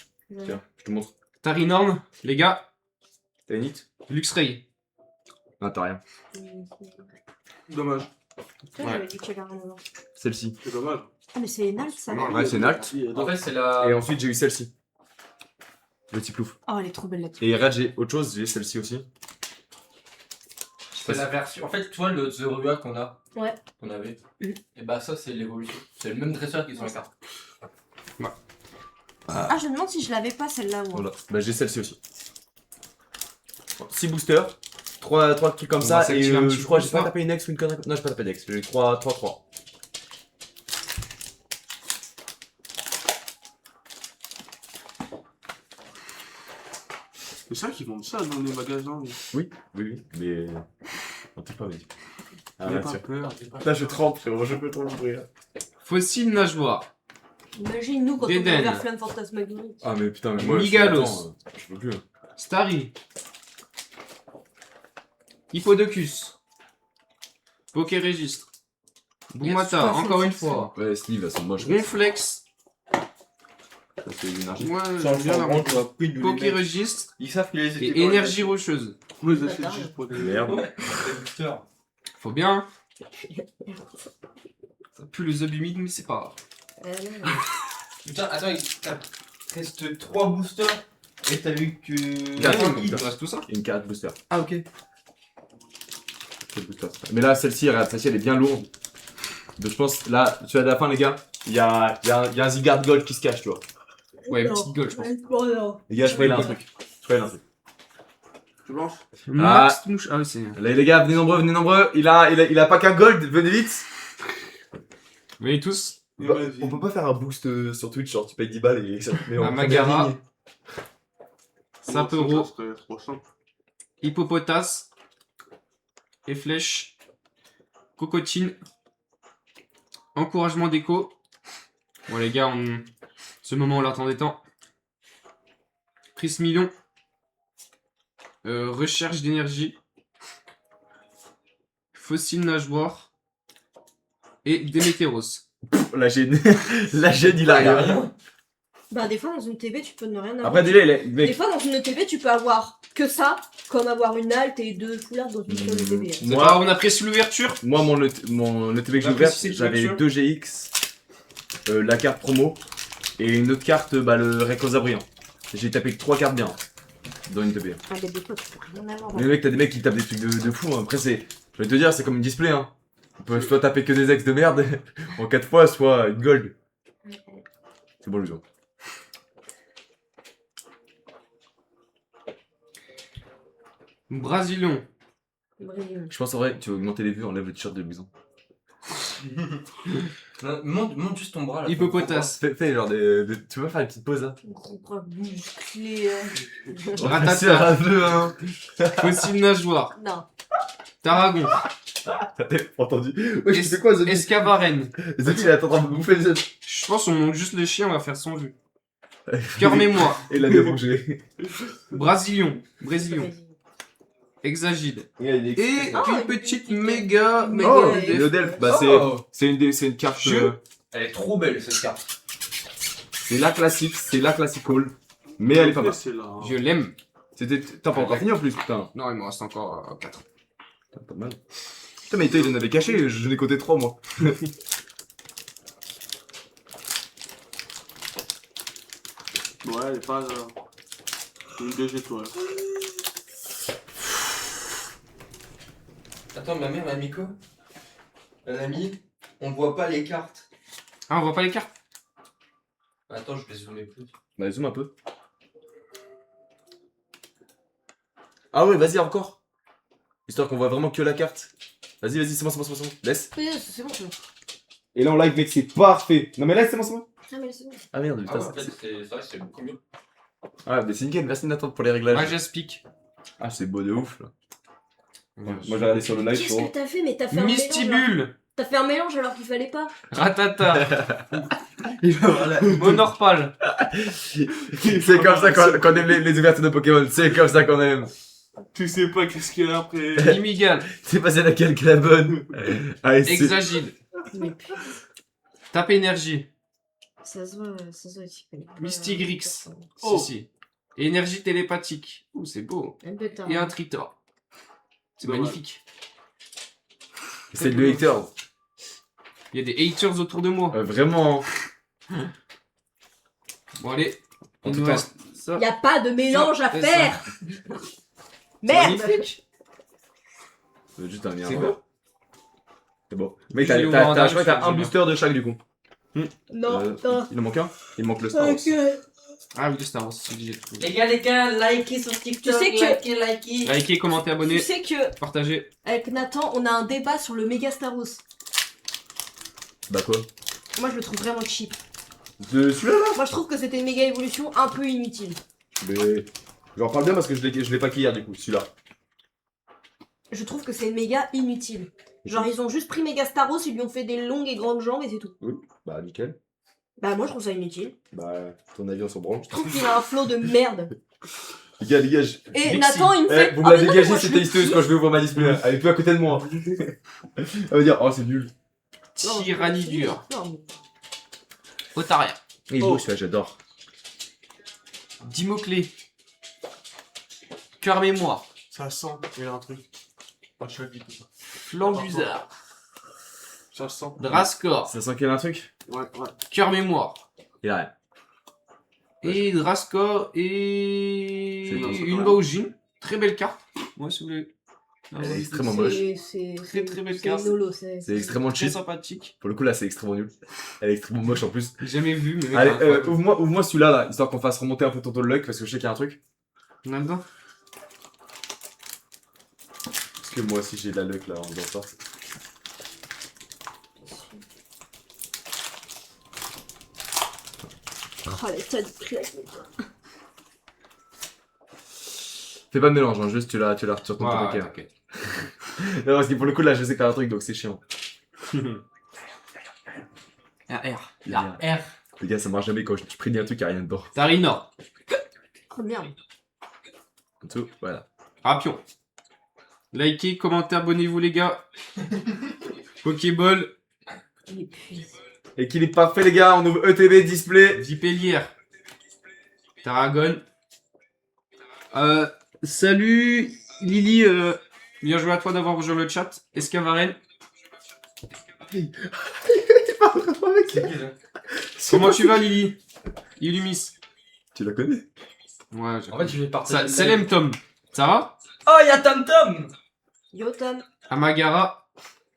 Tiens, je te montre. Tarinorn, les gars, T'as une hit? Luxray. Non, t'as rien. Dommage. Putain, Ouais. j'avais dit que j'avais rien à voir. Celle-ci. C'est dommage. Ah, mais c'est Enalt, ça. Ouais, c'est Nalt. En fait, c'est la. Et ensuite, j'ai eu celle-ci. Le petit plouf. Oh, elle est trop belle là-dessus. Et regarde, j'ai autre chose, j'ai celle-ci aussi. C'est la version. En fait, tu vois, le The Rua qu'on a. Ouais. Qu'on avait. Mhm. Et bah, ça, c'est l'évolution. C'est le même dresseur qui est sur la carte. Ah, je me demande si je l'avais pas celle-là, moi. Voilà. Bah, j'ai celle-ci aussi. 6 boosters. 3 trucs comme On ça. va Et s'activer un petit je crois que j'ai booster. pas tapé une ex ou une connerie. Non, j'ai pas tapé d'ex. J'ai eu 3. c'est vrai qu'ils vendent ça dans les magasins. Oui, mais. On t'est pas, mais. Ah, J'ai là, pas tiens. peur, j'ai pas Là, peur. je trempe, frérot, je peux trop mourir. Fossile nageoire. Imagine nous quand on Dédenne. va vers Flamme Fantasmagorique. Ah, mais putain, mais moi. Migalos. Je peux plus. Hein. Starry. Hippodocus. Pokéregistre. Boumata, pas encore fait une ça. fois. Ouais, Sleeve, elles sont moches. Ronflex. Ça fait de l'énergie. Ouais, Sans le j'aime bien la prendre, tu vas pris de Pokéregistre Ils savent qu'il les et énergie rocheuse. Moi, je l'achète juste pour des. Merde. Faut bien. Ça pue les œufs humides, mais c'est pas grave. Putain, attends, t'as reste 3 boosters et t'as vu que. Il te reste tout ça. Une carte booster. Ah, ok. Quel booster. Mais là, celle-ci, regarde, celle-ci, elle est bien lourde. Donc, je pense, là, tu vois, à la fin, les gars, il y a un Zygarde Gold qui se cache, tu vois. Ouais, une petite gueule, je pense. Les gars, je crois qu'il a un truc. Je crois qu'il a un truc. Tu lances Max Touche. Ah oui, c'est. Là, les gars, venez nombreux. Il a pas qu'un Gold, venez vite. Venez tous. Et Bah, vas-y. on peut pas faire un boost sur Twitch, genre tu payes 10 balles et ça te met en Ah, Magara. première ligne. Sapero. Ça serait trop simple. Hippopotas. Et flèche. Cocotine. Encouragement d'écho. Bon, les gars, ce moment, on l'attendait tant. Prismillion. Recherche d'énergie. Fossile nageoire. Et Démétéros. La gêne, la gêne, il a rien. Bah des fois dans une TB tu peux ne rien avoir. Après, déjà, Des mec, fois dans une TB tu peux avoir que ça, comme avoir une halte et 2 foulards dans une seule TB. C'est Moi- pas grave, on apprécie l'ouverture. moi, mon ETB que j'ai Après, ouvert, si c'est j'avais une 2 GX, la carte promo, et une autre carte, bah, le Rayquaza brillant. J'ai tapé 3 cartes bien dans une TB. Ah mais des fois tu peux rien avoir. Mais mec, t'as des mecs qui tapent des trucs de fou. Hein. Après, c'est. Je vais te dire, c'est comme une display. Hein. On peut soit taper que des ex de merde en 4 fois, soit une gold. C'est bon, le jeu. Brasilion. Brillant. Je pense en vrai, tu vas augmenter les vues, enlève le t-shirt de Blouson. Monte juste ton bras là. Hippopotas. Fais genre tu peux faire une petite pause là. Gros bras musclé. Ratata. C'est rageux, hein. Fossile nageoire. Non. Tarragon. T'as entendu? Ouais, je fais quoi, Zombie? Escavarène. Zombie, il est en train de bouffer les autres. Je pense qu'on monte juste les chiens, on va faire sans vue. Cœur mémoire. Et la dérangée. Brasilion. Brésilion. Vas-y. Exagide. Il y a des Et Oh, une petite méga. Oh, Delph. le Delph, bah Oh. c'est une carte. Je- Elle est trop belle cette carte. C'est la classique, c'est la classical. Mais elle est pas mal. C'est là. hein. Je l'aime. T'as pas encore fini en plus, putain. Non, il me reste encore 4. Putain, pas mal. Putain, mais il en avait caché, je n'ai compté 3 moi. Ouais, elle est pas là. Une 2 étoiles. Attends, ma mère, la Miko, elle a mis. On voit pas les cartes. Ah, on voit pas les cartes. Attends, je vais zoomer plus. Bah, zoom un peu. Ah ouais, vas-y, encore. Histoire qu'on voit vraiment que la carte. Vas-y, c'est bon, c'est bon. Laisse. Oui, c'est bon, c'est bon. Et là, en live, mec, c'est parfait. Non, mais là, c'est bon. Ah mais c'est bon. Ah merde, Ah putain. ouais, en fait, c'est vrai, c'est beaucoup mieux. Ah, mais c'est nickel, merci Nathan pour les réglages. Ouais, j'explique. Ah, c'est beau de ouf, là. Moi, j'ai regardé sur le live, Qu'est-ce que t'as fait? Mais t'as fait un mélange. alors- Mystibule. T'as fait un mélange alors qu'il fallait pas. Ratata. Il va voir la. Monorpal. C'est comme ça qu'on aime les ouvertures de Pokémon. C'est comme ça qu'on aime. Tu sais pas qu'est-ce qu'il y a après. Limigal. C'est passé laquelle qui est la bonne. Allez, c'est. Exagide. Mais putain, Tape énergie. ça se voit ici. Mystigrix. Oh. Si. Énergie télépathique. Ouh, c'est beau. Un peu tard. Et un Tritor. C'est Dommage. magnifique. C'est le hater. Il y a des haters autour de moi. Vraiment. Bon, allez. En Il tout nous cas- reste ça. Y a pas de mélange à C'est faire. C'est Merde. magnifique. C'est juste un lien. C'est voilà. beau. C'est beau. Mec, Je l'ai je ouvert en crois âge, que t'as un j'aime booster de chaque du coup. Non, non. Il en manque un. Il manque le Star Wars. Ah oui, Star Wars, c'est obligé de trouver. Les gars, likez sur TikTok. Tu sais que- likez. Likez, commentez, Tu abonnez, sais que partagez. avec Nathan, on a un débat sur le méga Staros. Bah quoi? Moi, je le trouve vraiment cheap. De celui-là là? Moi, je trouve que c'était une méga évolution un peu inutile. Mais. J'en parle bien parce que je l'ai pas qu'hier du coup, celui-là. Je trouve que c'est méga inutile. Genre, ils ont juste pris Megastaros, ils lui ont fait des longues et grandes jambes et c'est tout. Oui, bah nickel. Bah, moi, je trouve ça inutile. Bah, ton avis on s'en branle. Je trouve qu'il a un flot de merde. Les gars, dégage. Et Nathan, il me fait. Vous me Ah, la mais non, dégagez moi, cette je- histeuse quand je vais ouvrir ma display. Elle est plus à côté de moi. Elle va dire, oh c'est nul. Non, Tyrannie dure. Non, mais- Otaria. Il est beau celui-là, j'adore. 10 mots-clés. Cœur mémoire. Ça sent, il y a un truc. Pas de chat, tout ça. Flambusard. Ça sent. Drascore. Ça sent qu'il y a un truc? Ouais, ouais. Cœur mémoire. Il a rien. Et Drascore et C'est bon, ça, une ouais. Baojin. Très belle carte. Moi, si vous voulez. Ah, Elle est ouais. extrêmement moche. Très, très belle c'est carte. Nolo, C'est extrêmement Très cheap. sympathique. Pour le coup là c'est extrêmement nul. Elle est extrêmement moche en plus. J'ai jamais vu, mais. Allez, incroyable. ouvre-moi celui-là là, histoire qu'on fasse remonter un peu ton taux de luck parce que je sais qu'il y a un truc. Là-dedans. Parce que moi aussi j'ai de la luck là en faisant ça. Oh, l'état de claque. Fais pas de mélange, hein, juste tu la retires ton Ouais, paquet. t'inquiète. Non parce que pour le coup là je sais que t'as un truc donc c'est chiant. La R. La La R. Les gars ça marche jamais quand je prédis un truc, y'a rien dedans. Tarinor. Oh merde. En dessous, voilà. Rapion. Likez, commentez, abonnez-vous les gars. Pokéball. Il est puissant. Et qu'il est pas fait les gars, on ouvre ETB display. Vipellière. Tarragone. Salut Lily, bien joué à toi d'avoir rejoint le chat. Escavaren. Comment tu vas Lily? Illumis. Tu la connais? Ouais, En fait, je vais partager. Selem Tom. Ça va? Oh, il y a Tam Tam. Yo, Tom. Amagara.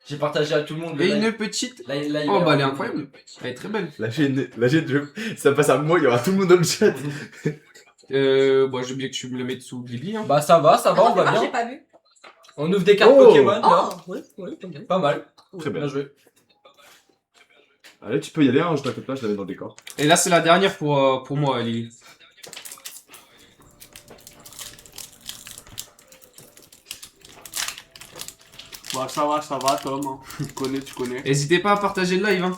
J'ai partagé à tout le monde. le Et live. une petite. Là, il Oh va bah elle est y avoir- incroyable. Elle est très belle. La chaîne, ça passe à moi, il y aura tout le monde dans le chat. Bon, j'ai oublié que tu me le mets sous Ghibli. Hein. Bah, ça va, Attends, on va fais voir, j'ai bien. pas vu. On ouvre des cartes Oh. Pokémon. là. Oh, ouais, pas bien. Pas mal. Très bien. Bien joué. Allez, tu peux y aller, hein, je t'inquiète pas, je la mets dans le décor. Et là, c'est la dernière pour moi, Lily. Bah, ça va, Tom. Hein. Tu connais. N'hésitez pas à partager le live. Hein.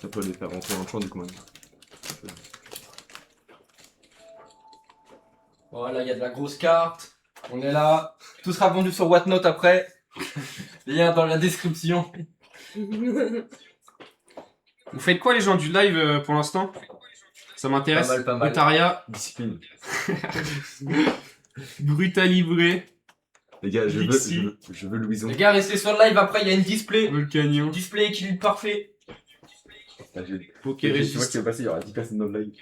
Ça peut les faire rentrer en champ du coup même. Voilà, il y a de la grosse carte. On est là. Tout sera vendu sur Whatnot après. Lien dans la description. Vous faites quoi les gens du live pour l'instant? Ça m'intéresse. Pas mal, pas mal. Otaria, Discipline. Brutalibré, Les gars, Dixie. je veux Louison. Les gars, restez sur le live. Après, il y a une display. Volcanion, Display équilibre parfait. Ah, j'ai- tu vois Pokérégis. qui va passer, il y aura 10 personnes dans le live.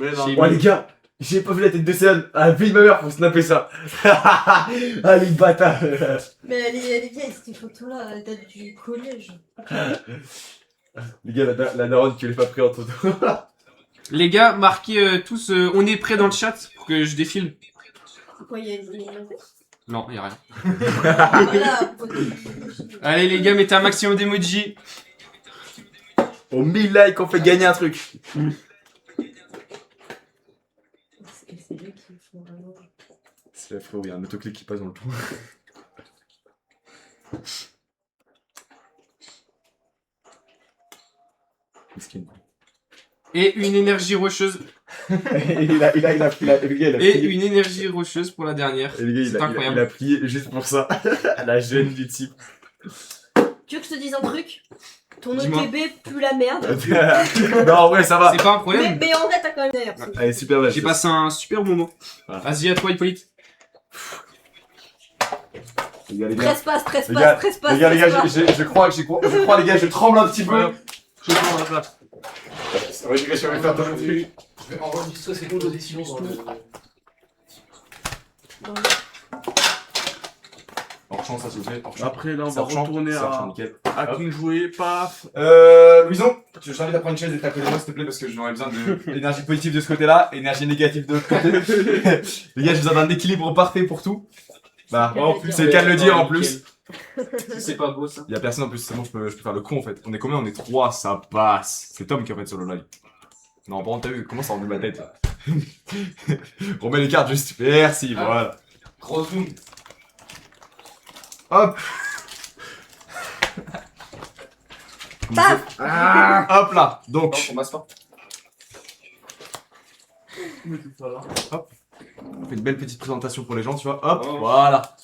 Mais non. Chez- Oh les gars, j'ai pas vu la tête de Céane. Ah, fille de ma mère, faut snapper ça. Ah les bâtards. Mais elle est vieille, cette photo-là, elle date du collège. Les gars, la daronne qui l'ai pas pris en tout. Les gars, marquez tous, on est prêts dans le chat pour que je défile. Pourquoi il y a une Non, y a rien. Voilà. Allez les gars, mettez un maximum d'emoji. Au 1000 likes, on fait gagner un truc. C'est lui qui font vraiment. C'est la frérot, il y a un autoclic qui passe dans le trou. Miskin. Et une énergie rocheuse. il a Et une énergie rocheuse pour la dernière. Et le gars, C'est incroyable. il a prié juste pour ça. La gêne du type. Tu veux que je te dise un truc? Ton Dis-moi. OTB pue la merde. Non, en vrai, ça va. C'est pas un problème. Mais en vrai, t'as quand même d'ailleurs. Elle est super belle. J'ai passé un super moment. Voilà. Vas-y, à toi, Hippolyte. Les gars, les gars. Stress pas, stress Les pas, gars, stress pas. Les gars, stress pas. je crois, les gars, je tremble un petit peu. Ouais. Je prends la place. Ouais, les gars, je vais faire ton truc. Je vais enregistrer cette position dans le... Hors champ, ça se fait. Hors champ. Après, là, on Ça va hors champ, retourner ça hors champ, à nickel. King Jouet, paf. Louison, je t'invite à prendre une chaise et de t'accoler moi s'il te plaît parce que j'aurais besoin de l'énergie positive de ce côté-là, énergie négative de l'autre côté. Les gars, j'ai besoin d'un équilibre parfait pour tout. Bah, C'est le cas de le dire. c'est le cas de le dire en plus. C'est pas beau ça. Il y a personne en plus, c'est bon, je peux faire le con en fait. On est combien? On est 3, ça passe. C'est Tom qui est en fait sur le live. Non, par contre, t'as vu, comment ça enlève ma tête là. Remets les cartes juste. Merci, Ah. voilà. Gros zoom. Hop. Paf. Hop là. Donc, Non, on passe pas. on fait une belle petite présentation pour les gens, tu vois. Hop, Oh. voilà.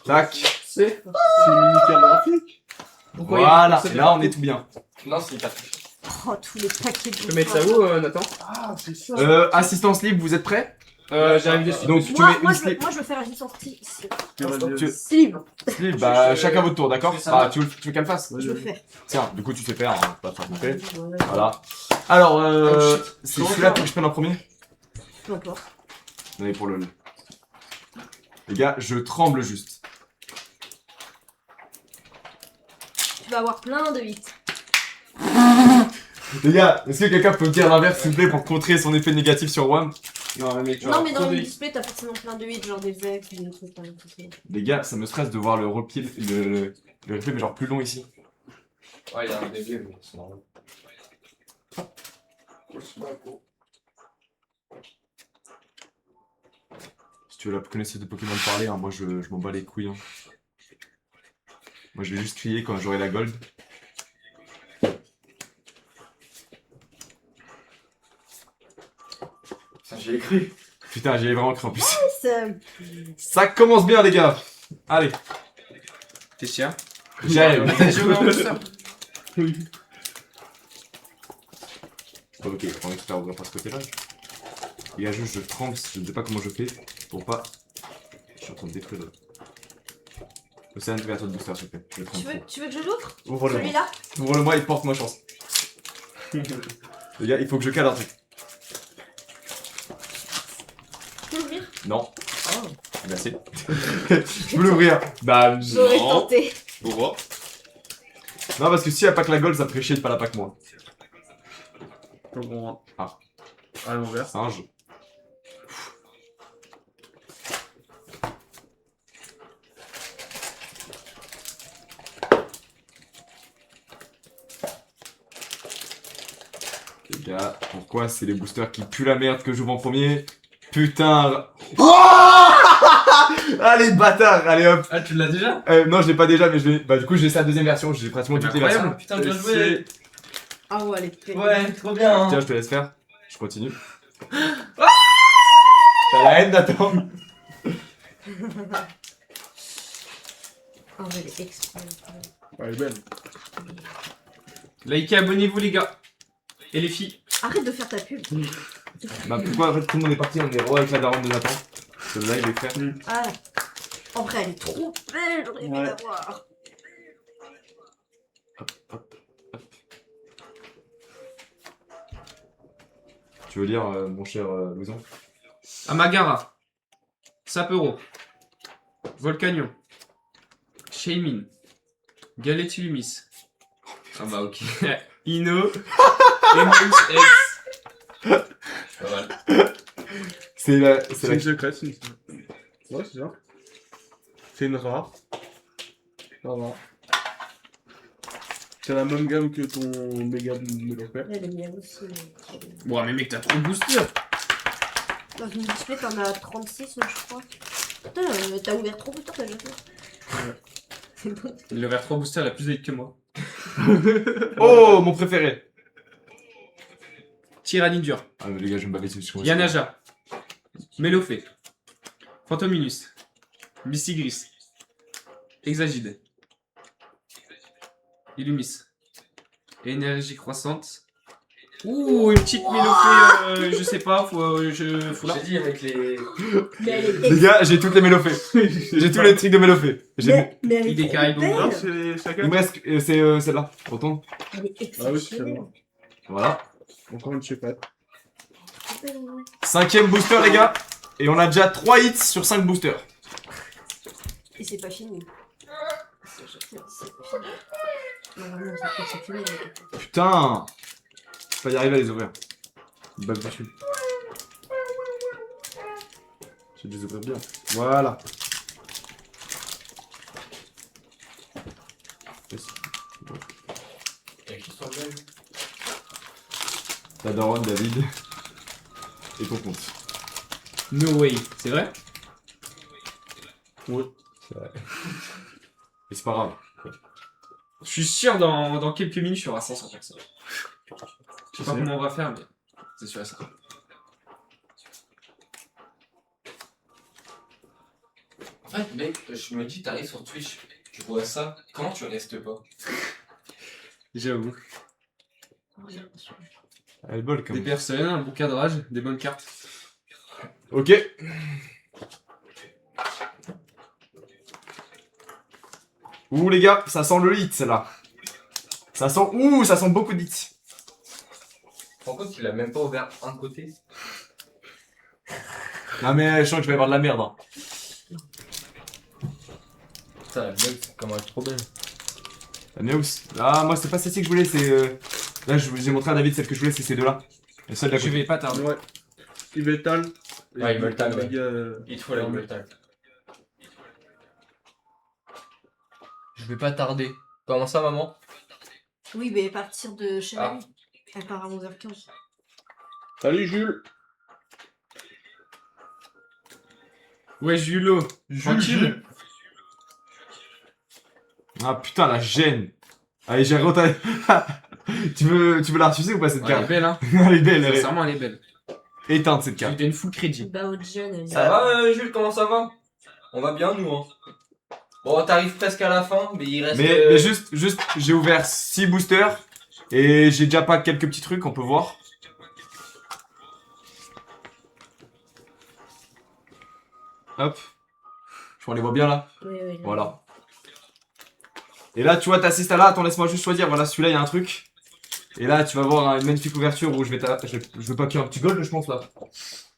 Tac. C'est. C'est une mini carte graphique. Pourquoi il y a Voilà. une Et là, on est tout bien. Non, c'est pas. Oh, tous les paquets de Je peux mettre ça où, Nathan? Ah, c'est ça. Assistance libre, vous êtes prêts? J'arrive dessus. Donc, tu Moi, mets moi, une je veux, slip. moi, je veux faire une sortie. Tu- Slip, slip, bah, chacun votre tour, d'accord? Je fais ça. Ah, tu veux qu'elle fasse? je veux faire. Tiens, du coup, tu sais faire, hein, pas te raconter. Ouais. Voilà. Alors, Oh, shit. c'est celui-là que je prenne en premier? Peu importe. Non, mais pour le. Les gars, je tremble juste. Tu vas avoir plein de 8. Les gars, est-ce que quelqu'un peut me dire l'inverse, s'il vous plaît, pour contrer son effet négatif sur WAM? Non, mais mec, tu Non, vois, mais trop dans de le hits. display, t'as forcément plein de 8, genre des vex, des trucs comme ça. Les gars, ça me stresse de voir le repile, le replay, mais genre plus long ici. Ouais, il y a un début, mais c'est normal. Si tu veux la connaissance de Pokémon parler, hein, moi je m'en bats les couilles. Hein. Moi je vais juste crier quand j'aurai la gold. Putain, j'y ai cru. Putain, j'y ai vraiment cru en plus. C'est- Ça commence bien, les gars. Allez, T'es sûr? j'arrive. T'as joué en booster? Ok, on espère ouvrir par ce côté-là. Les gars, juste je tremble, je ne sais pas comment je fais pour pas. Je suis en train de détruire le. Océane, vers toi de booster, s'il te plaît. Je tremble trop. Tu veux que je l'ouvre Ouvre-le-moi. Celui-là Ouvre-le-moi et porte-moi chance. Les gars, il faut que je cale un truc. Tu peux l'ouvrir Non. Merci. Je peux l'ouvrir. Bah, J'aurais non. tenté. Pourquoi? Non, parce que si elle pack la gold, ça me ferait chier de pas la pack moi. Je comprends. Ah. À l'envers. Singe. Les gars, pourquoi c'est les boosters qui puent la merde que j'ouvre en premier? Putain. Allez, bâtard, allez hop. Ah, tu l'as déjà? Non, je l'ai pas déjà, mais je l'ai. Bah, du coup, j'ai sa deuxième version, j'ai pratiquement toutes les versions. Incroyable, putain, bien joué. Ah ouais, elle est pénible. Ouais, trop bien. Tiens, je te laisse faire. Je continue. T'as la haine, Nathan. Ah ouais, elle est extrêmement. Elle est belle. Likez, abonnez-vous, les gars. Et les filles. Arrête de faire ta pub. Bah, pourquoi en fait tout le monde est parti, on est re avec la daronne de Nathan. C'est le live, les frères. Ah. En vrai, elle est trop belle, j'aurais aimé Ouais. la voir. Tu veux lire, mon cher Louison? Amagara. Sapero. Volcanion. Shaymin. Galetilumis. Ah bah ok. Ino. MX. Pas mal. C'est la. C'est une secrète, c'est une secrète. Ouais, c'est ça. C'est une rare. Ça va. C'est la même gamme que ton méga Mélopère. Elle est bien aussi. Bon, mais mec, t'as trop de boosters. Dans une display, t'en as 36, je crois. Putain, t'as ouvert trop de temps, t'as déjà fait. Ouais. C'est bon. Il aurait 3 boosters, elle a plus de hits que moi. Oh, mon préféré! Tyranidur. Ah, mais les gars, je vais me baver dessus. je Yanaja. Melofé. Phantominus. Mistigris. Exagide. Illumis. Énergie croissante. Ouh, une petite Melofé, je sais pas, faut là. J'ai dit avec les. Mais elle est Les gars, j'ai toutes les mélophées. J'ai tous les trucs de mélophées. mais elle est Il est trop Caraïbes, belle. Non, c'est les Il chacun. me reste. C'est celle-là. Retourne. Elle est Ah oui, c'est exceptionnelle. bon. Voilà. Encore une secrète. Trop belle, ouais. 5ème booster, les gars. Et on a déjà 3 hits sur 5 boosters. Et c'est pas fini. C'est pas fini. Non, vraiment, c'est exceptionnel. mec. Putain. Je vais pas y arriver à les ouvrir. Ils bug dessus. Je vais les ouvrir bien. Voilà. Il y a qui sont belles. ta daronne, David. Et ton compte. No way, c'est vrai? C'est vrai. Mais c'est pas grave. Je suis sûr dans quelques minutes je suis à 500 personnes. Je sais pas comment on va faire mais c'est sûr et certain. En fait, mec, je me dis, t'arrives sur Twitch, tu vois ça, comment tu restes pas? J'avoue. Elle bol quand Des même. personnes, un bon cadrage, des bonnes cartes. Ok. Ouh les gars, ça sent le hit celle-là. Ça sent. Ouh, ça sent beaucoup de hits. Tu te rends compte qu'il a même pas ouvert un côté? Non mais je sens que je vais avoir de la merde. Hein. Putain, la blague, c'est comment elle est trop belle. La Neus. Ah, moi c'est pas celle-ci que je voulais, c'est. Là, j'ai montré à David celle que je voulais, c'est ces deux-là. Et celle d'à Je côté. vais pas tarder. Ouais. Iveltal. Ouais, Iveltal, ouais. Ouais. Il te faut la Iveltal. Je vais pas tarder. Comment ça, maman? Oui, mais à partir de chez Ah. mamie. Elle part à 11h15. Salut Jules. Ouais, Julo. Tranquille. Ah putain, la gêne. Allez, j'ai retaillé. tu veux la refuser ou pas cette Ouais, elle est carte? belle, hein. Elle est belle, elle est Sincèrement, elle est belle. éteinte cette Je lui carte. donne full crédit. Bah, au jeune, elle Ça va, Jules, comment ça va? On va bien, nous, hein. Bon, t'arrives presque à la fin, mais il reste... Mais juste, j'ai ouvert 6 boosters. Et j'ai déjà pas quelques petits trucs, on peut voir. Hop. Je crois qu'on les voit bien là. Oui, oui. Voilà. Et là, tu vois, t'assistes à là. Attends, laisse-moi juste choisir. Voilà, celui-là, il y a un truc. Et là, tu vas voir une magnifique ouverture où je vais pas qu'il y ait un petit gold, je pense là.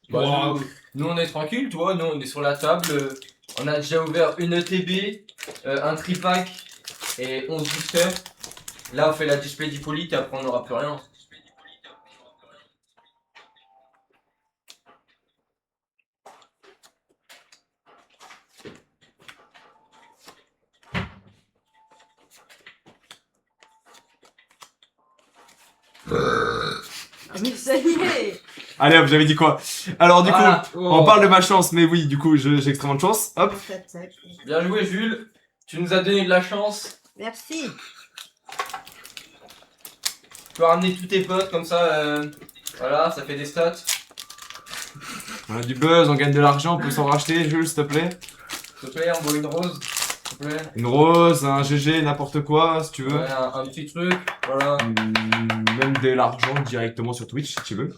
Bah, Wow. nous, on est tranquille, tu vois, nous, on est sur la table. On a déjà ouvert une ETB, un tripack et 11 boosters. Là, on fait la display d'Hippolyte et après, on n'aura plus rien. Ah, mais ça y est. Allez hop, j'avais dit quoi? Alors du Voilà. coup, on parle de ma chance, mais oui, du coup, j'ai extrêmement de chance. Hop. Tac, tac. Bien joué, Jules. Tu nous as donné de la chance. Merci. Tu peux ramener tous tes potes comme ça. Voilà, ça fait des stats. On a du buzz, on gagne de l'argent, on peut s'en racheter, Jules, s'il te plaît. S'il te plaît, on boit une rose. S'il te plaît. Une rose, un GG, n'importe quoi, si tu veux. Ouais, un petit truc. Voilà. Même de l'argent directement sur Twitch, si tu veux.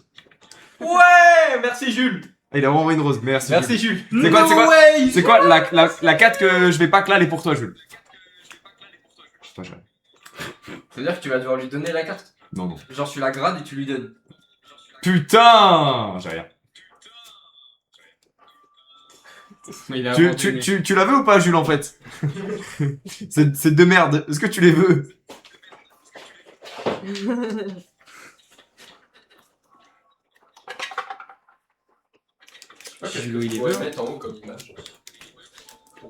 Ouais, merci, Jules. Ah, il a vraiment une rose, merci. Merci, Jules. Jules. C'est quoi, c'est quoi way. C'est quoi la 4 que je vais pas que là, elle est pour toi, Jules. Putain, j'ai- C'est-à-dire que tu vas devoir lui donner la carte. Non, non. Genre, tu la grades et tu lui donnes. Putain, j'ai rien. Il a abandonné. Tu la veux ou pas, Jules, en fait? C'est de merde. Est-ce que tu les veux? Julo, il est Ouais, beau. mettre en haut comme image.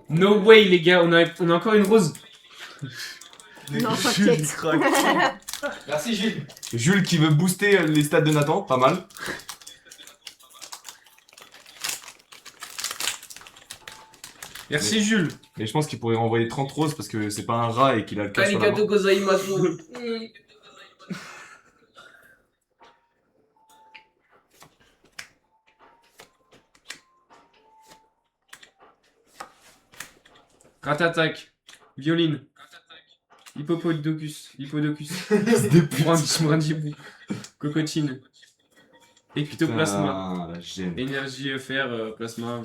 No way, les gars, on a encore une rose. Non, t'inquiète. Merci, Jules. Jules qui veut booster les stats de Nathan, pas mal. Merci, Jules. Mais je pense qu'il pourrait renvoyer 30 roses parce que c'est pas un rat et qu'il a le cœur sur la main. gozaimasu. Ratatac. Violine. Hippopodocus. Hippodocus. Depuis. Brindibou. Cocotine. Ectoplasma. Ah, la gêne. Énergie EFR, plasma.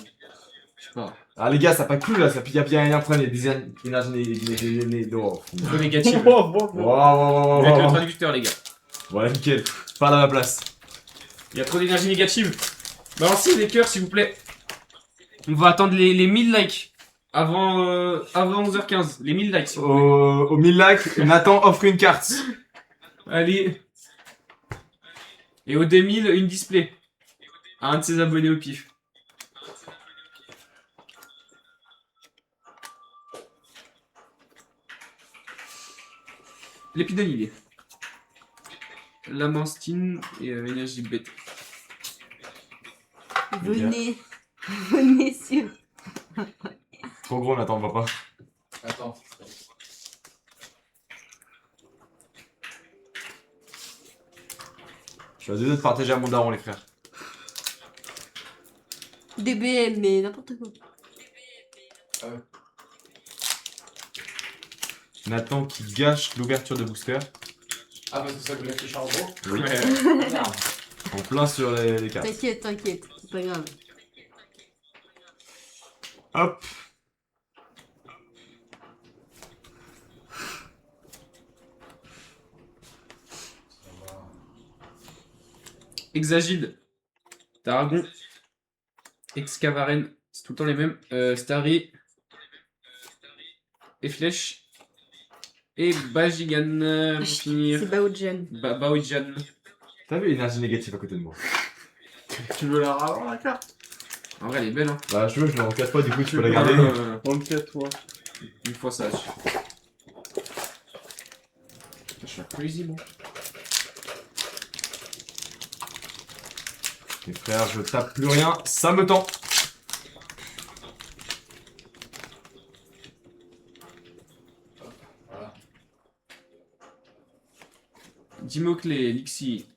Je sais pas. Ah les gars, ça pas cool là, ça y a bien un problème, il y a des énergies d'or. Trop négatif. Waouh, Avec le traducteur, les gars. Voilà, nickel. Pas à ma place. Il y a trop d'énergie négative. Balancez des cœurs, s'il vous plaît. On va attendre les 1000 likes. Avant 11h15. Les 1000 likes, s'il vous plaît. Au 1000 likes, Nathan offre une carte. Allez. Et au 2000, une display. À un de ses abonnés au pif. L'épidémie. Lamanstine et énergie bête. Venez. Venez sur. Trop gros, Nathan, on va pas. Attends. Je suis à 2 doigts de partager à mon daron, les frères. DBM, mais n'importe quoi. Nathan qui gâche l'ouverture de booster. Ah, parce que ça voulait afficher en gros. Oui. Merde. En plein sur les cartes. T'inquiète, t'inquiète, c'est pas grave. Hop. Exagide. Tarragon. Excavaren. C'est tout le temps les mêmes. Starry. Et Flèche. Et Bajigan pour finir. C'est Baojan. Baojan. T'as vu l'énergie négative à côté de moi? Tu veux la ravoir la carte? En vrai, elle est belle, hein. Bah, je veux, je l'ai en 4 fois, du coup, tu peux la garder. Ok, toi. Une fois ça. Je suis crazy, moi. Les frères, je tape plus rien, ça me tend. Voilà. Dimoclé, Lixi,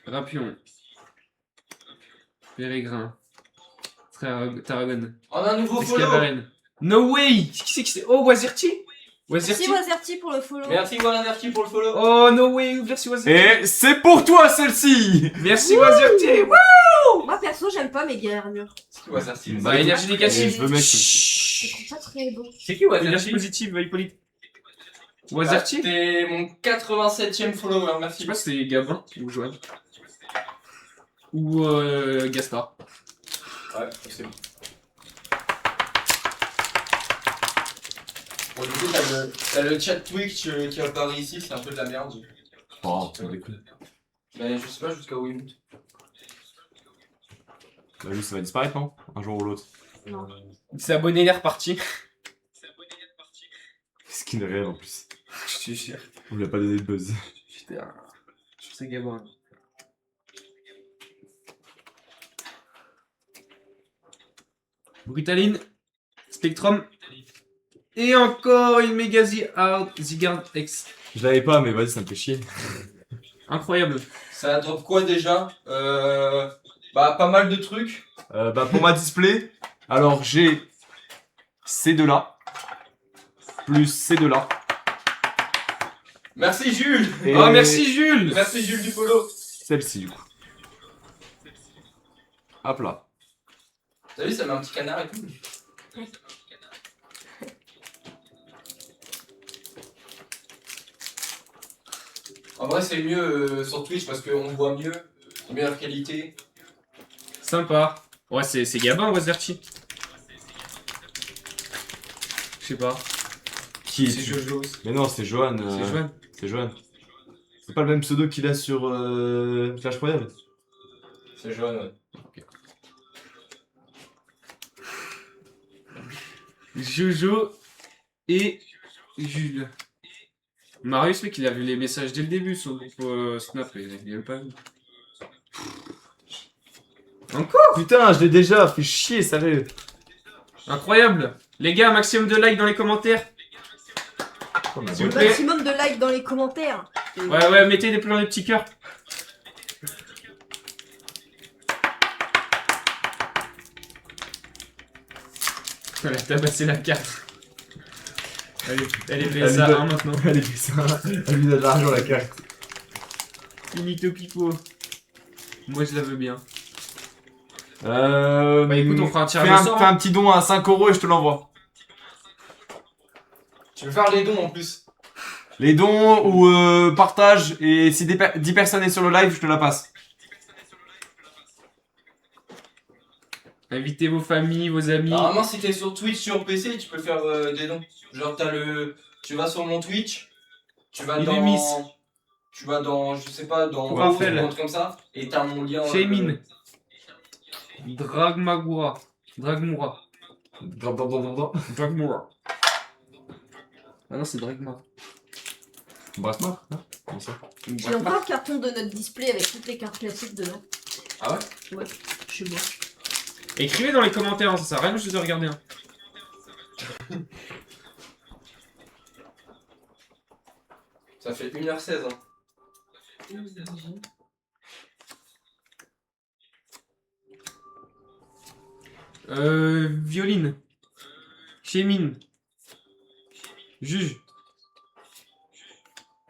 Rapion, Pérégrin, Tarragon, On a un nouveau follow. Excavaren. No way! Qui c'est qui c'est? Oh, Wazirti? Merci Wazirti? Wazerty pour le follow. Merci Walanderti pour le follow. Oh, no way! Merci Wazirti! Et c'est pour toi, celle-ci! Merci Wazirti! Moi perso, j'aime pas mes guerres murs. C'est qui Walanderti? Bah, énergie négative. Je veux mettre Je trouve pas très beau. C'est qui Énergie Walanderti? positive, Hippolyte. Ah, Wazirti? T'es mon 87ème follower, Je sais merci. pas si c'est Gabin ou Joanne. Ou Gaspard. Ouais, c'est bon. Bon, du coup, t'as le chat Twitch qui apparaît ici, c'est un peu de la merde. Oh, ça déconne. Mais je sais pas jusqu'à où il monte. Bah, lui, ça va disparaître, non? Un jour ou l'autre. Non. Il s'est abonné, il est reparti. Skin réel en plus. Je suis sûr. On lui a pas donné de buzz. Putain. C'est Gabin. Brutaline, Spectrum, et encore une Megazi Hard Zigard X. Je l'avais pas, mais vas-y, ça me fait chier. Incroyable. Ça drop quoi déjà? Bah, pas mal de trucs. Bah, pour ma display, alors j'ai ces deux-là, plus ces deux-là. Merci Jules! Et Oh, merci Jules! Merci Jules du follow! celle-ci, du coup. Hop là. T'as vu, ça met un petit canard et tout. En vrai, c'est mieux sur Twitch parce qu'on voit mieux, meilleure qualité. Sympa. Ouais, c'est Gabin, Wazerty. Je sais pas. Qui C'est Jojo. Mais non, c'est Johan. C'est Joanne. C'est Johan. C'est pas le même pseudo qu'il a sur Clash Royale. C'est jaune, ouais. Jojo et Jules. Marius, mec, il a vu les messages dès le début sur le groupe Snap, il a même pas vu. Putain, je l'ai déjà, fait chier, sérieux. Incroyable! Les gars, maximum de likes dans les commentaires. S'il vous plaît. Maximum de likes dans les commentaires. Ouais, mettez des plans des petits cœurs. Elle a tabassé la carte. Elle est PSA 1 maintenant. Elle est ça. Elle lui donne de l'argent la carte. Finito pipo. Moi je la veux bien. Bah écoute, on fera un tirage au sort, Fais hein. un petit don à 5 € et je te l'envoie. Tu veux faire les dons en plus? Les dons ou partage, et si 10 personnes est sur le live, je te la passe. Invitez vos familles, vos amis. Normalement, si t'es sur Twitch sur PC, tu peux faire des dons. Genre, tu vas sur mon Twitch, tu vas Il dans. est miss. Tu vas dans, je sais pas, dans Raphaël. ou un truc comme ça, et t'as mon lien. Shaymin. Dragmagura. Dragmura. Dragmura. Ah non, c'est Dragma. Brasse-moi. Comment ça? J'ai encore le carton de notre display avec toutes les cartes classiques dedans. Ah ouais? Ouais, chez moi. Écrivez dans les commentaires, hein, ça sert à rien, je les ai regardés. Hein. Ça fait 1h16. Hein. Violine. Chémine. Juge.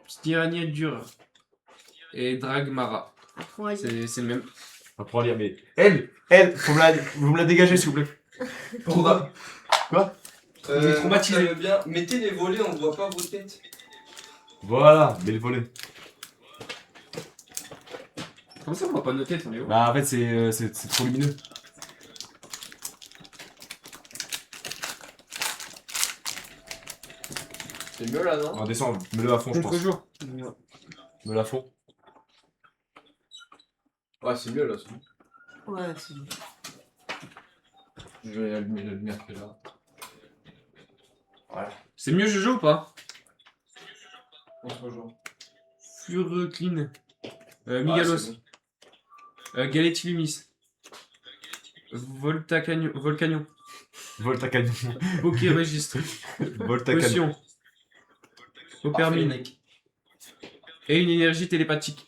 Styranie dur. Et Dragmara. Apprends à lire. C'est le même. Apprends à lire, mais. Vous me la dégagez, s'il vous plaît. Pourquoi? Quoi? Vous êtes traumatisé. ça veut bien. Mettez les volets, on voit pas vos têtes. Voilà, mais le volet. Comment ça, on voit pas nos têtes, on est où? Bah, en fait, c'est trop lumineux. C'est mieux là, non? Alors, descends, mets-le à fond, je pense. Contre-jour. Mets-le à fond. Ouais, c'est mieux là. Ouais, c'est bon. Je vais allumer la lumière que là. Voilà. C'est mieux Jojo ou pas? Contre-jour. Furcline. Ouais, Migalos. c'est bon. Galetilumis. Volcanion. Volta canon. Pokéregistre. Volta canon. Potion. Parfait, Opermine. mec. Et une énergie télépathique.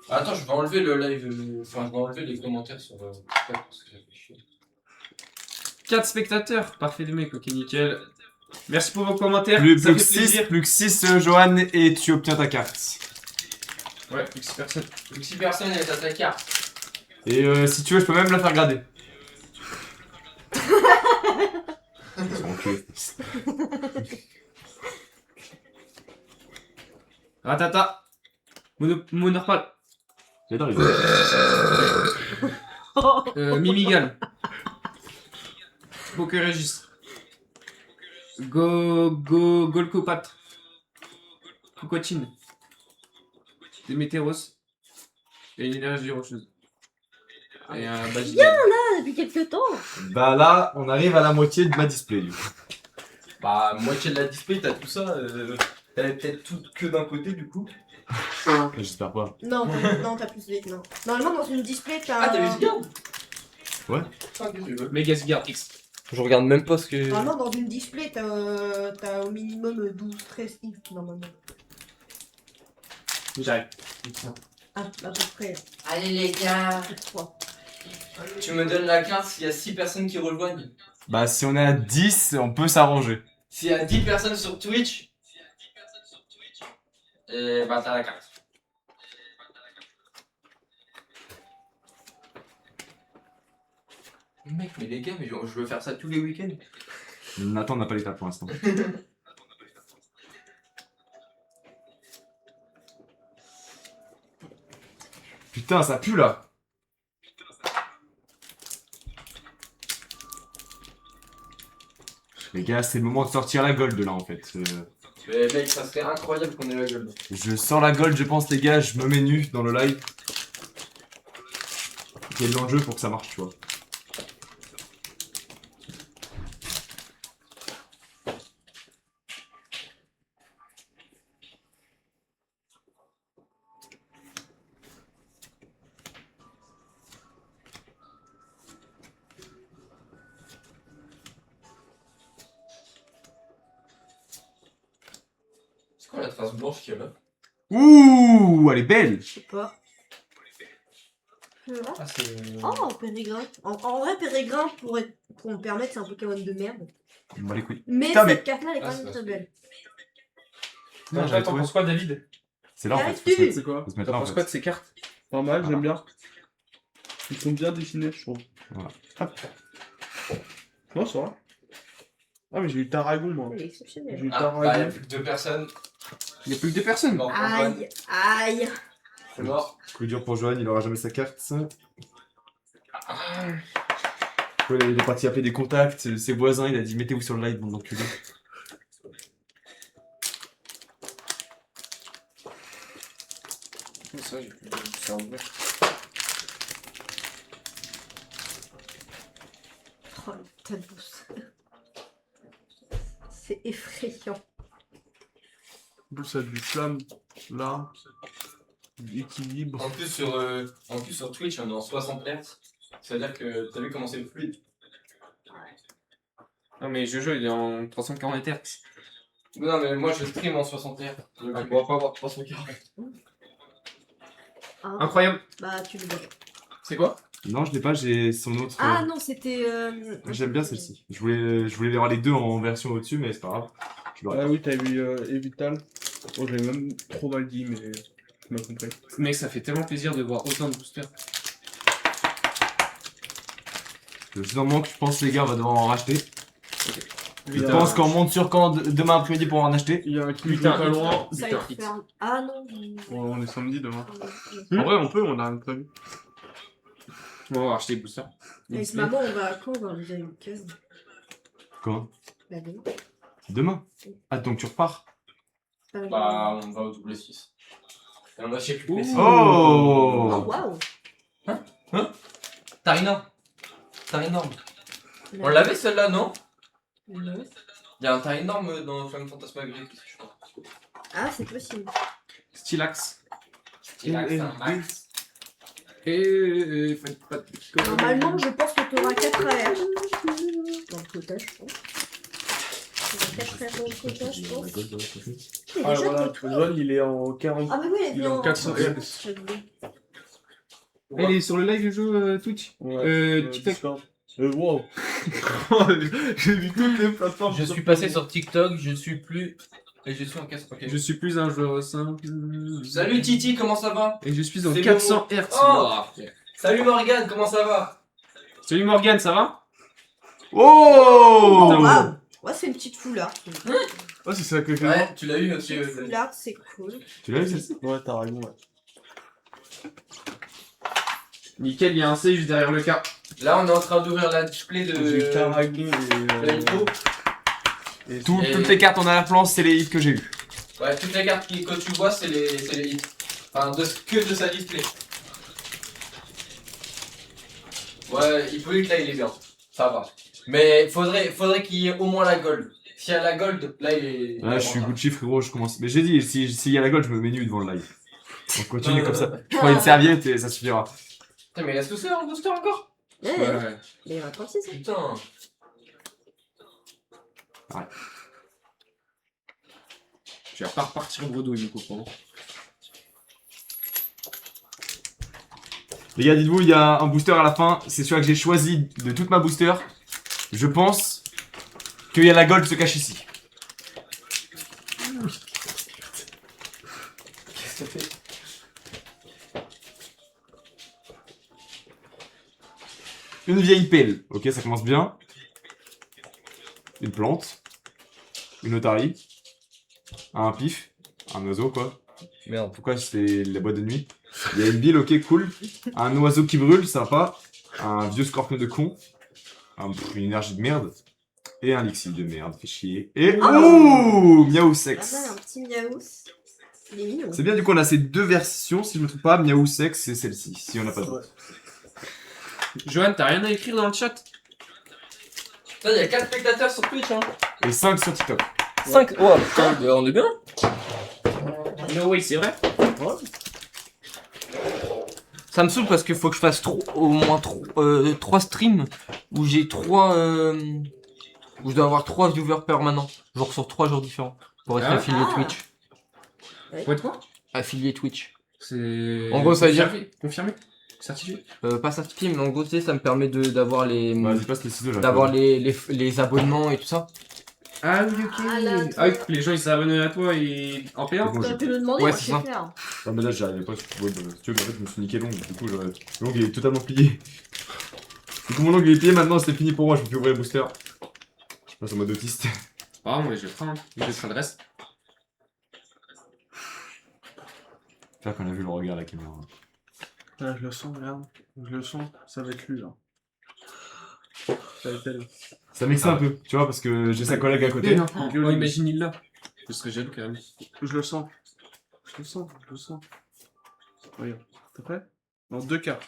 Attends, je vais enlever le live. Enfin, je vais enlever les commentaires sur. Parce que ça fait chier. 4 spectateurs. Parfait de mec, ok, nickel. Merci pour vos commentaires. Plus ça que fait 6, plaisir. plus que 6, Johan, et tu obtiens ta carte. Ouais, plus que 6 personnes. Donc, si personne est à ta carte. Et si tu veux, je peux même la faire grader. Ratata. Monorpal. J'adore les Mimigal. Pokéregistre. Golcopat. Cocotine. Démétéros. Et une énergie rocheuse. Et un Bajigan. Ah, depuis quelques temps. Bah là, on arrive à la moitié de ma display, du coup. Bah, moitié de la display, t'as tout ça. T'avais peut-être tout que d'un côté du coup. J'espère pas. Non, t'as plus vite, non. Normalement, dans une display, t'as. Ah, t'avais Zigard? Ouais. Ah, qu'est-ce que tu veux? Mégasgard X. Je regarde même pas ce que. Normalement, dans une display, t'as au minimum 12-13 ifs, normalement. J'arrive. Ah, à peu près. Allez les gars. 3. Tu me donnes la carte s'il y a 6 personnes qui rejoignent. Bah si on est à 10, on peut s'arranger. S'il y a 10 personnes sur Twitch. Et bah t'as la carte. Mec, mais les gars, mais je veux faire ça tous les week-ends. Nathan n'a pas l'état pour l'instant. Putain, ça pue là. Les gars, c'est le moment de sortir la gold là en fait. Mais mec, ça serait incroyable qu'on ait la gueule. Je sors la gold, je pense les gars, je me mets nu dans le live. Il y a de l'enjeu pour que ça marche, tu vois. C'est quoi la trace blanche qu'il y a là? Ouh, elle est belle. Je sais pas. Voilà. Ah, c'est. Oh, Pérégrin. En vrai, Pérégrin, pour me permettre, c'est un Pokémon de merde. On bat les couilles. Mais Putain, cette mais- carte-là, elle est Ah, quand c'est même pas très ça. belle. Non, j'avais T'en trouvé. penses quoi, David? C'est là en fait. Arrête-tu. Faut se mettre- C'est quoi? faut se mettre T'en là en penses quoi fait. de ces cartes? Pas mal, j'aime bien. Ils sont bien dessinés, je trouve. Voilà. Hop. Non, ça va. Ah, mais j'ai eu Tarragon, moi. Elle est exceptionnelle. J'ai eu Ah, bah, il y a Tarragon. plus que 2 personnes. Il n'y a plus que 2 personnes. Mort, Antoine. Aïe, aïe. C'est mort. Coup dur pour Johan, il aura jamais sa carte. Ouais, il est parti appeler des contacts, ses voisins, il a dit mettez-vous sur le live, bande d'enculés. Ça, j'ai plus de cerveau. Oh, le tas de bouse. C'est effrayant. En plus, ça a du flamme, là. Du équilibre. En plus, sur Twitch, on est en 60 Hz. C'est-à-dire que t'as vu comment c'est fluide. Non, mais Jojo, il est en 340 Hz. Non, mais moi je stream en 60 Hz. Donc on pourra pas avoir 340. Ah, Incroyable. bah, tu le vois. C'est quoi? Non, je l'ai pas, j'ai son autre. Ah non, c'était. J'aime bien celle-ci. Je voulais avoir les deux en version au-dessus, mais c'est pas grave. Je l'aurai Ah pas. oui, t'as eu Evital. Oh, j'ai même trop mal dit, mais tu m'as compris. Mec, ça fait tellement plaisir de voir autant de boosters. Le plus en manque, je pense, les gars, on va devoir en racheter. Il Je y a- pense qu'on monte sur quand demain après-midi pour en acheter. Il y a un qui Putain, joue pas loin. Ça Putain, va hit. faire. Ah non. On est samedi demain. Hmm. En vrai, on peut, on a rien prévu. On va acheter les boosters. Avec maman, on va à quand on va déjà une case. Quand Bah demain. Demain. Ah, donc tu repars. Bah, on va au double 6. Et on va chez plus Oh Oh waouh. T'as énorme. On l'avait celle-là, non? Non. Il y a un tas énorme dans Flamme Fantasmagorie, je crois. Ah, c'est possible. Stylax. Stylax, c'est un max. Et faites pas de conneries. Normalement, je pense que tu auras 4 AR. Dans le quota, je pense. Tu auras 4 AR dans le quota, je pense. C'est Ah déjà voilà, quota. le jaune il est en 40. Ah, mais oui, Il est en 400 Hz. J'avais oublié. Elle est sur le live Jojo Twitch. TikTok. Discord. Wow. J'ai vu toutes les plateformes. Je suis passé sur TikTok, je suis plus. Et je suis en 400. Ok. Je suis plus un joueur simple. Salut Titi, comment ça va? Et je suis en C'est 400 Hz. Oh Ouah. Salut Morgane, comment ça va? Salut Morgane, ça va? Oh Oh waouh. Ouais, c'est une petite foulard. Ah, c'est ça que j'ai. Ouais, tu l'as eu aussi. Une petite foulard, c'est cool. Tu l'as vu celle-ci? Ouais, t'as raison, ouais. Nickel, il y a un C juste derrière le K. Là, on est en train d'ouvrir la display J'ai de. Caragon Flamito. et. Toutes les cartes en arrière-plan, c'est les hits que j'ai eu. Ouais, toutes les cartes que tu vois, c'est les hits. Enfin, que de sa display. Ouais, il peut que là, il est bien. Ça va. Mais faudrait qu'il y ait au moins la gold. S'il y a la gold, là, il est. Là, je suis Gucci, frérot, je commence. Mais j'ai dit, s'il y a la gold, je me mets nu devant le live. On continue comme ça. Je prends une serviette et ça suffira. Putain, mais il reste tout ça en booster encore? Ouais, Ouais, ouais. mais il y en a 36. Hein. Putain. Je vais pas repartir bredouille, du coup. Les gars, dites-vous, il y a un booster à la fin. C'est celui que j'ai choisi de toute ma booster. Je pense qu'il y a la gold se cache ici. Qu'est-ce que ça fait? Une vieille pelle. Ok, ça commence bien. Une plante. Une otarie. Un pif. Un oiseau, quoi. Merde, pourquoi c'est la boîte de nuit? Il y a une bille, ok, cool. Un oiseau qui brûle, sympa. Un vieux scorpion de con. Une énergie de merde. Et un lixi de merde, fait chier. Et ouh, miaou Ah sex. bah, un petit miaous. Il est mignon. C'est bien, du coup, on a ces deux versions, si je me trompe pas. Miaou sex, c'est celle-ci, si on n'a pas de doute. Johan, t'as rien à écrire dans le chat? Putain, il y a 4 spectateurs sur Twitch, hein. Et 5 sur TikTok. 5. Oh putain, on est bien. No way, c'est vrai? Ça me saoule parce qu'il faut que je fasse au moins 3 streams où j'ai 3. Où je dois avoir 3 viewers permanents. Genre sur 3 jours différents. Pour être Ah. affilié Ah. Twitch. Faut être quoi? Affilié Twitch. C'est. En gros, ça veut dire- Confirmé? Certifié? Pas certifié, mais en gros, tu sais, ça me permet d'avoir les. Vas-y, passe les ciseaux, D'avoir les abonnements et tout ça. Ah oui, ok. Ah, là, Ah oui, les gens ils s'abonnent à toi et en payant? Bon, T'aurais pu me demander, Ouais, moi, c'est je sais ça. faire. Ah mais là j'arrivais pas, si tu veux, mais en fait je me suis niqué l'ongle, du coup l'ongle est totalement plié. Du coup mon ongle est plié maintenant, c'est fini pour moi, je peux plus ouvrir le booster. Je passe en mode autiste. Ah, moi je le ferai, hein. Je le ferai le reste. J'espère qu'on a vu le regard à la caméra. Ah, je le sens, regarde. Je le sens, ça va être lui là. Ça va être elle. Ça mixe un peu, tu vois, parce que j'ai sa collègue à côté. Non, oh, imagine il là. Je serais jaloux quand même. Je le sens. Je le sens, je le sens. Regarde. T'es prêt? Dans 2 cartes.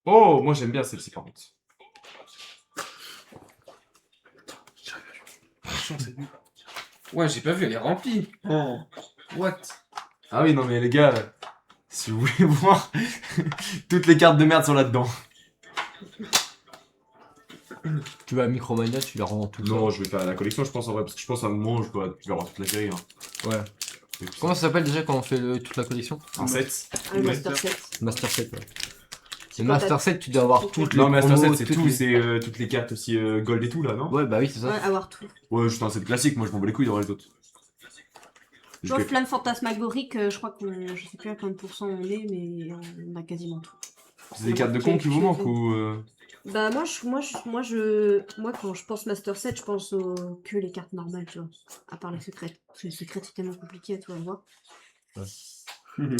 Oh, moi j'aime bien celle-ci par contre. Franchement, c'est lui. Ouais, j'ai pas vu, elle est remplie. Oh. What? Ah oui, non mais les gars, si vous voulez voir, toutes les cartes de merde sont là-dedans. Tu vas à Micromania, tu la rends tout. Non, je vais faire la collection, je pense en vrai, parce que je pense à un moment où je vais avoir toute la série. Hein. Ouais. Comment ça s'appelle déjà quand on fait toute la collection? Un set. Un Master 7. Master 7, ouais. C'est Le quand Master 7, tu dois avoir toutes les Non, mais Master promos, 7, c'est toutes tout, les- c'est toutes les cartes aussi gold et tout là, non? Ouais, bah oui, c'est Ouais, ça. avoir tout. Ouais, juste un set classique, moi je m'en bats les couilles d'avoir les autres. Tu vois, Flamme Fantasmagorique, je crois qu'on. Je sais plus à combien de pourcents on est, mais on a quasiment tout. C'est des cartes de con qui vous manquent ou. Bah, moi, quand je pense Master 7, je pense que les cartes normales, tu vois. À part les secrètes. Parce que les secrètes, c'est tellement compliqué à tout voir.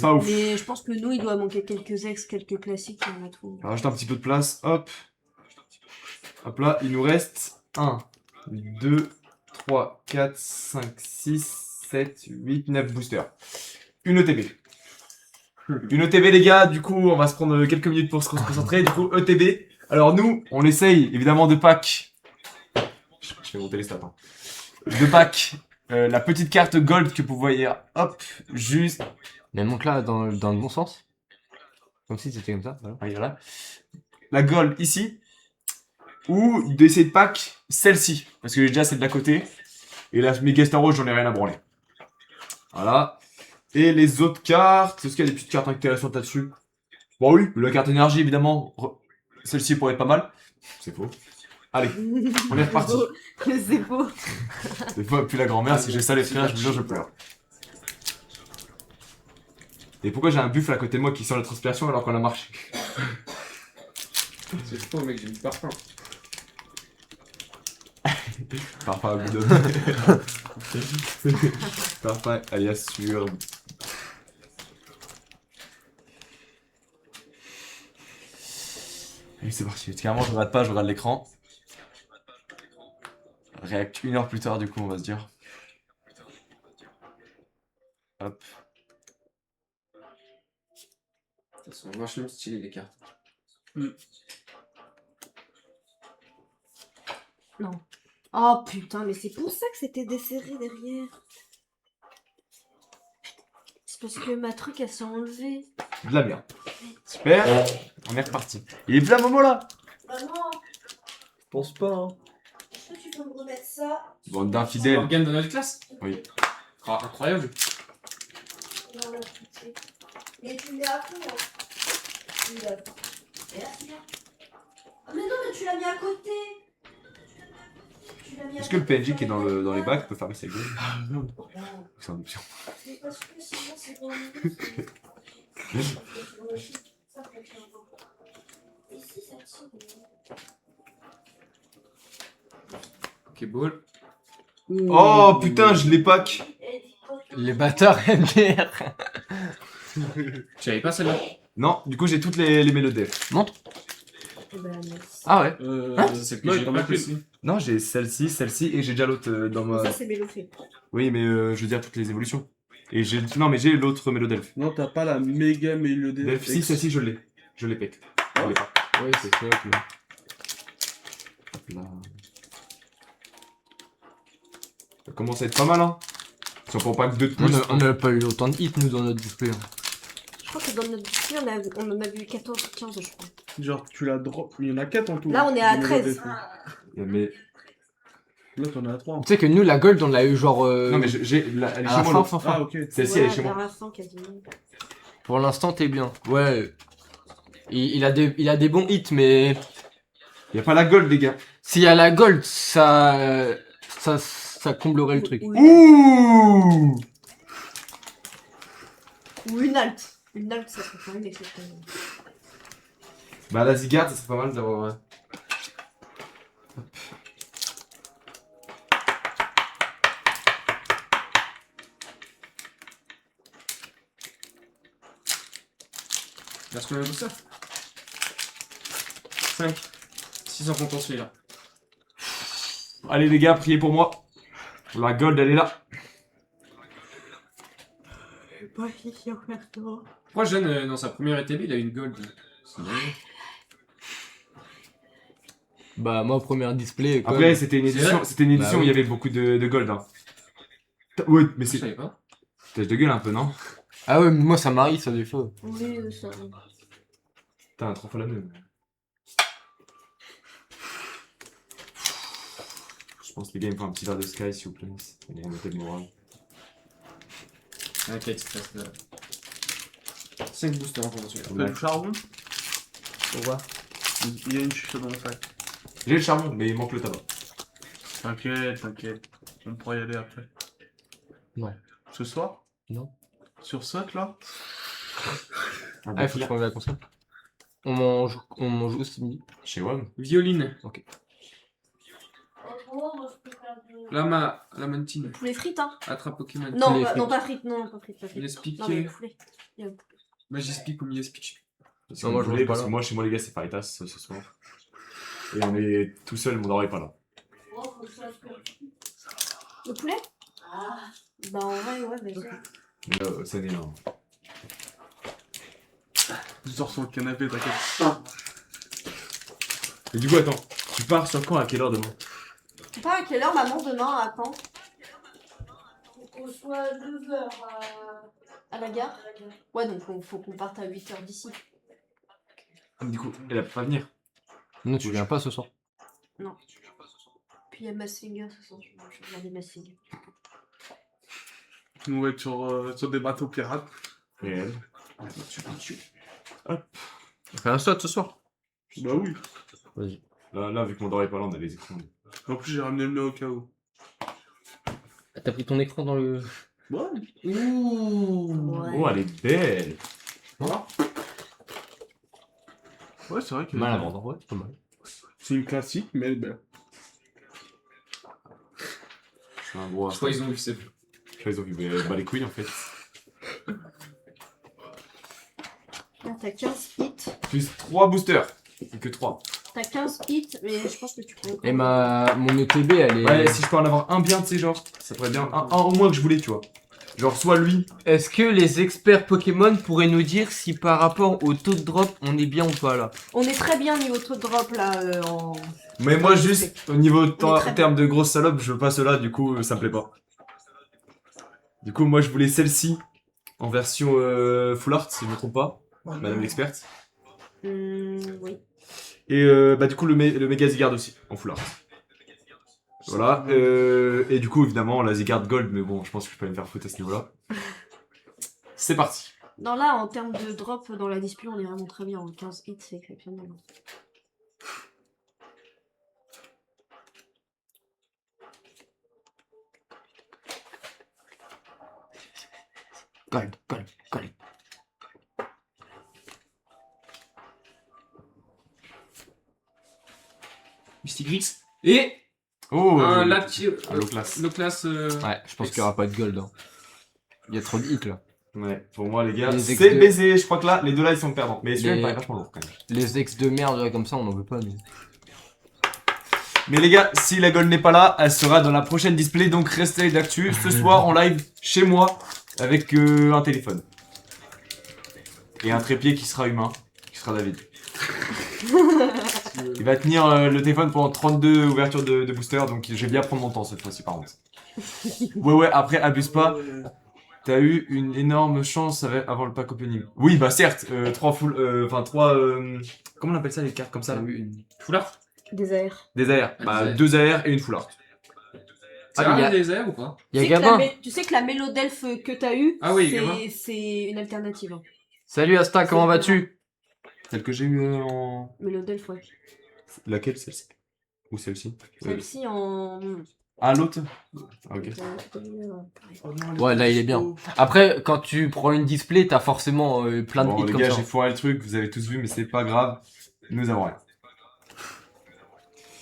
Pas ouf. Mais je pense que nous, il doit manquer quelques ex, quelques classiques, et on a tout. On va rajouter un petit peu de place, hop. Hop là, il nous reste 1, 2, 3, 4, 5, 6, 7, 8, 9 boosters. Une ETB. Une ETB les gars, du coup on va se prendre quelques minutes pour se concentrer. Du coup ETB. Alors nous, on essaye évidemment de pack. Je vais monter les stats. Hein. De pack. La petite carte gold que vous voyez, hop, juste. Mais monte là dans le bon sens. Comme si c'était comme ça. Voilà. Ah, voilà. La gold ici. Ou d'essayer de pack celle-ci. Parce que j'ai déjà celle d'à côté. Et la méga star rouge, j'en ai rien à branler. Voilà. Et les autres cartes. Est-ce qu'il y a des petites cartes intéressantes là-dessus? Bon, oui. La carte énergie, évidemment. Celle-ci pourrait être pas mal. C'est faux. Allez, on est reparti. C'est beau. Des fois, plus la grand-mère, si j'ai ça les frères, je vous jure, je pleure. Et pourquoi j'ai un buffle à côté de moi qui sent la transpiration alors qu'on a marché? C'est faux, mec, j'ai du parfum. Parfum à boudon. Parfum alias sur. Allez, c'est parti. Carrément, je regarde pas, je regarde l'écran. React 1 heure plus tard, du coup, on va se dire. Hop. Elles sont vachement stylées, les cartes. Non. Oh putain, mais c'est pour ça que c'était desserré derrière. C'est parce que ma truc, elle s'est enlevée. De la merde. Super. On est reparti. Il est plein Momo là. Bah non, Je pense pas, hein. est-ce que tu peux me remettre ça? Bande d'infidèles. Organe de notre classe? Oui. Ah, incroyable. Non, là, tout est- Mais tu me l'as appris, hein. Tu me l'as appris. Merci. Ah mais non, mais tu l'as mis à côté. Tu l'as mis à Est-ce que le côté, PNJ qui est dans les bacs peut fermer sa gueule? Non. C'est une option. C'est parce que sinon c'est bon. Ça, faut que je l'envoie. Ici, ça tire. Ok, ball. Oh putain, je l'ai pack. Les bâtards MDR. Tu avais pas celle-là? Non, du coup j'ai toutes les mélodies. Montre. Eh ben, merci. Ah ouais. C'est celle que non, j'ai il t'en pas met pris. plus. Non, j'ai celle-ci et j'ai déjà l'autre dans ma. Ça, c'est Mélofé. Oui, mais je veux dire toutes les évolutions. Et j'ai. Non, mais j'ai l'autre Mélodelph. Non, t'as pas la méga mélodie. Delph, si, celle-ci, je l'ai. Je l'ai pète. Je l'ai pas. Ouais, c'est ça. Hop là. Ça commence à être pas mal, hein. Si on prend pas que 2 de plus. On n'a pas eu autant de hits, nous, dans notre display. Hein. Je crois que dans notre display, on en a vu 14 ou 15, je crois. Genre, tu la drop. Il y en a 4 en tout. Là, on est à Des 13. mélodies. Mais. Là, t'en as 3. Tu sais que nous, la gold, on l'a eu genre. Non, mais j'ai. Elle est à chez la moi, fin, l'autre. fin, fin. Ah, ok. Celle-ci, elle est chez vers moi. la fin, quasiment. Pour l'instant, t'es bien. Ouais. Il a des bons hits, mais Y'a pas la gold, les gars. s'il y a la gold, ça comblerait le truc. Ouh! Ou une halte. Une halte, ça serait quand même exceptionnel. Bah, la Zygarde, ça serait pas mal d'avoir. Parce que tout ça. 5. 6 en comptant celui-là. Allez, les gars, priez pour moi. La gold, elle est là. Pourquoi Jeanne, dans sa première ETB, il a une gold? C'est dingue. Bah, moi, première display. Comme... Après, c'était une C'est édition, vrai c'était une édition Bah où il oui. y avait beaucoup de gold. Hein. Oui, mais Je c'est. savais pas. Tâche de gueule un peu, non? Ah ouais, mais moi ça m'arrive ça des fois. Oui, ça. Putain, 3 fois la même. Je pense que les gars, il me faut un petit verre de Sky, s'il vous plaît. On va remonter le moral. Ok, express là. 5 boosters en formation. T'as du charbon? Pourquoi? Il y a une chuchote dans le sac. J'ai le charbon, mais il manque le tabac. T'inquiète, t'inquiète. On pourra y aller après. Non. Ce soir? Non. Sur ce là? Ah, il faut que je prenne la console. On mange où ce midi? Chez WAM. Violine. Oh, moi, je peux faire de... La mantine. Poulet frites, hein. Attrape Pokémon. Non, Poulet non, pas frites, non, pas frites, pas frites. Il explique. Non, mais poulet. Bah, j'explique comme il explique. Si Non, vous moi, je voulez, mange pas parce là. que moi, chez moi, les gars, c'est Faritas ce soir. Et on est tout seul, mon daron est pas là. Oh, faut que je fasse quoi? Le poulet? Ah. Bah, en vrai, ouais, mais ça. Ça n'est non. Je dors sur le canapé, t'inquiète. Et du coup, attends, tu pars sur quand, à quelle heure demain? Tu pars à quelle heure, maman, demain, à quand? Faut qu'on soit à 2h à la gare. Ouais, donc faut qu'on parte à 8h d'ici. Ah, mais du coup, elle a pas venir. Non, tu viens pas ce soir. Puis il y a Massinger ce soir, je vais regarder Massinger. Nous, on va être sur des bateaux pirates. Et elle? On fait un saut ce soir. Bah oui. Vas-y. Là, vu que mon daron est pas là, on a les écrans. En plus, j'ai ramené le mien au cas où. T'as pris ton écran dans le. Ouais. Ouh. Ouais. Oh, elle est belle! Ouais, c'est vrai que. Mal à vendre, ouais, pas mal. C'est une classique, mais elle est belle. Je suis un gros. Je crois qu'ils ont vu, c'est Je crois qu'ils ont vu, mais bah les couilles en fait. Là, t'as 15 hits. Plus 3 boosters. Et que 3. T'as 15 hits, mais je pense que tu peux. Et mon ETB elle est. Ouais, si je peux en avoir un bien, tu sais, genre, ça pourrait bien. Un au moins que je voulais, tu vois. Genre, soit lui. Est-ce que les experts Pokémon pourraient nous dire si par rapport au taux de drop on est bien ou pas là? On est très bien niveau taux de drop là en. Mais moi, juste, au niveau de On est très en termes de grosse salope, je veux pas cela, du coup, ça me plaît pas. Du coup, moi, je voulais celle-ci en version full art, si je me trompe pas, madame l'experte. Oui. Et bah, du coup, le méga Zygarde aussi, en full art. Voilà, et du coup, évidemment, la Zygarde Gold, mais bon, je pense que je peux aller me faire foutre à ce niveau-là. C'est parti. Non, là, en termes de drop dans la display, on est vraiment très bien. En 15 hits, c'est exceptionnel. Gold. Mystigrix. Et Oh, un le Loclas. Loclas. Ouais, je pense qu'il y aura pas de gold. Hein. Il y a trop de hits là. Ouais, pour moi, les gars, Les c'est ex de- baisé. Je crois que là, les deux là, ils sont perdants. Mais celui-là, il Les- paraît vachement lourd quand même. Les ex de merde là, comme ça on en veut pas. Mais... Mais les gars, si la Gold n'est pas là, elle sera dans la prochaine display. Donc restez d'actu ce soir en live chez moi avec un téléphone. Et un trépied qui sera humain, qui sera David. Il va tenir le téléphone pendant 32 ouvertures de booster, donc je vais bien prendre mon temps cette fois-ci par contre. Ouais, après, abuse pas. T'as eu une énorme chance avant le pack opening. Oui, bah certes, 3 full. Enfin, 3. Comment on appelle ça les cartes comme ça là Full art. Des airs. Des AR. Ah, Bah, des AR. 2 AR et une full art. C'est Ah, mais rare y a- des airs ou pas? Y'a Gabin. Tu sais que la mélodelfe que t'as eue, Ah oui, Gabin. c'est une alternative. Hein. Salut Asta, comment vas-tu? Celle que j'ai eu en. Mélodelfe, ouais. Laquelle celle-ci? Ou celle-ci Celle-ci en. Ah, l'autre Ah, ok. Ouais, là il est bien. Après, quand tu prends une display, t'as forcément plein de Bon, hits les comme gars, ça. j'ai foiré le truc, vous avez tous vu, mais c'est pas grave. Nous avons rien.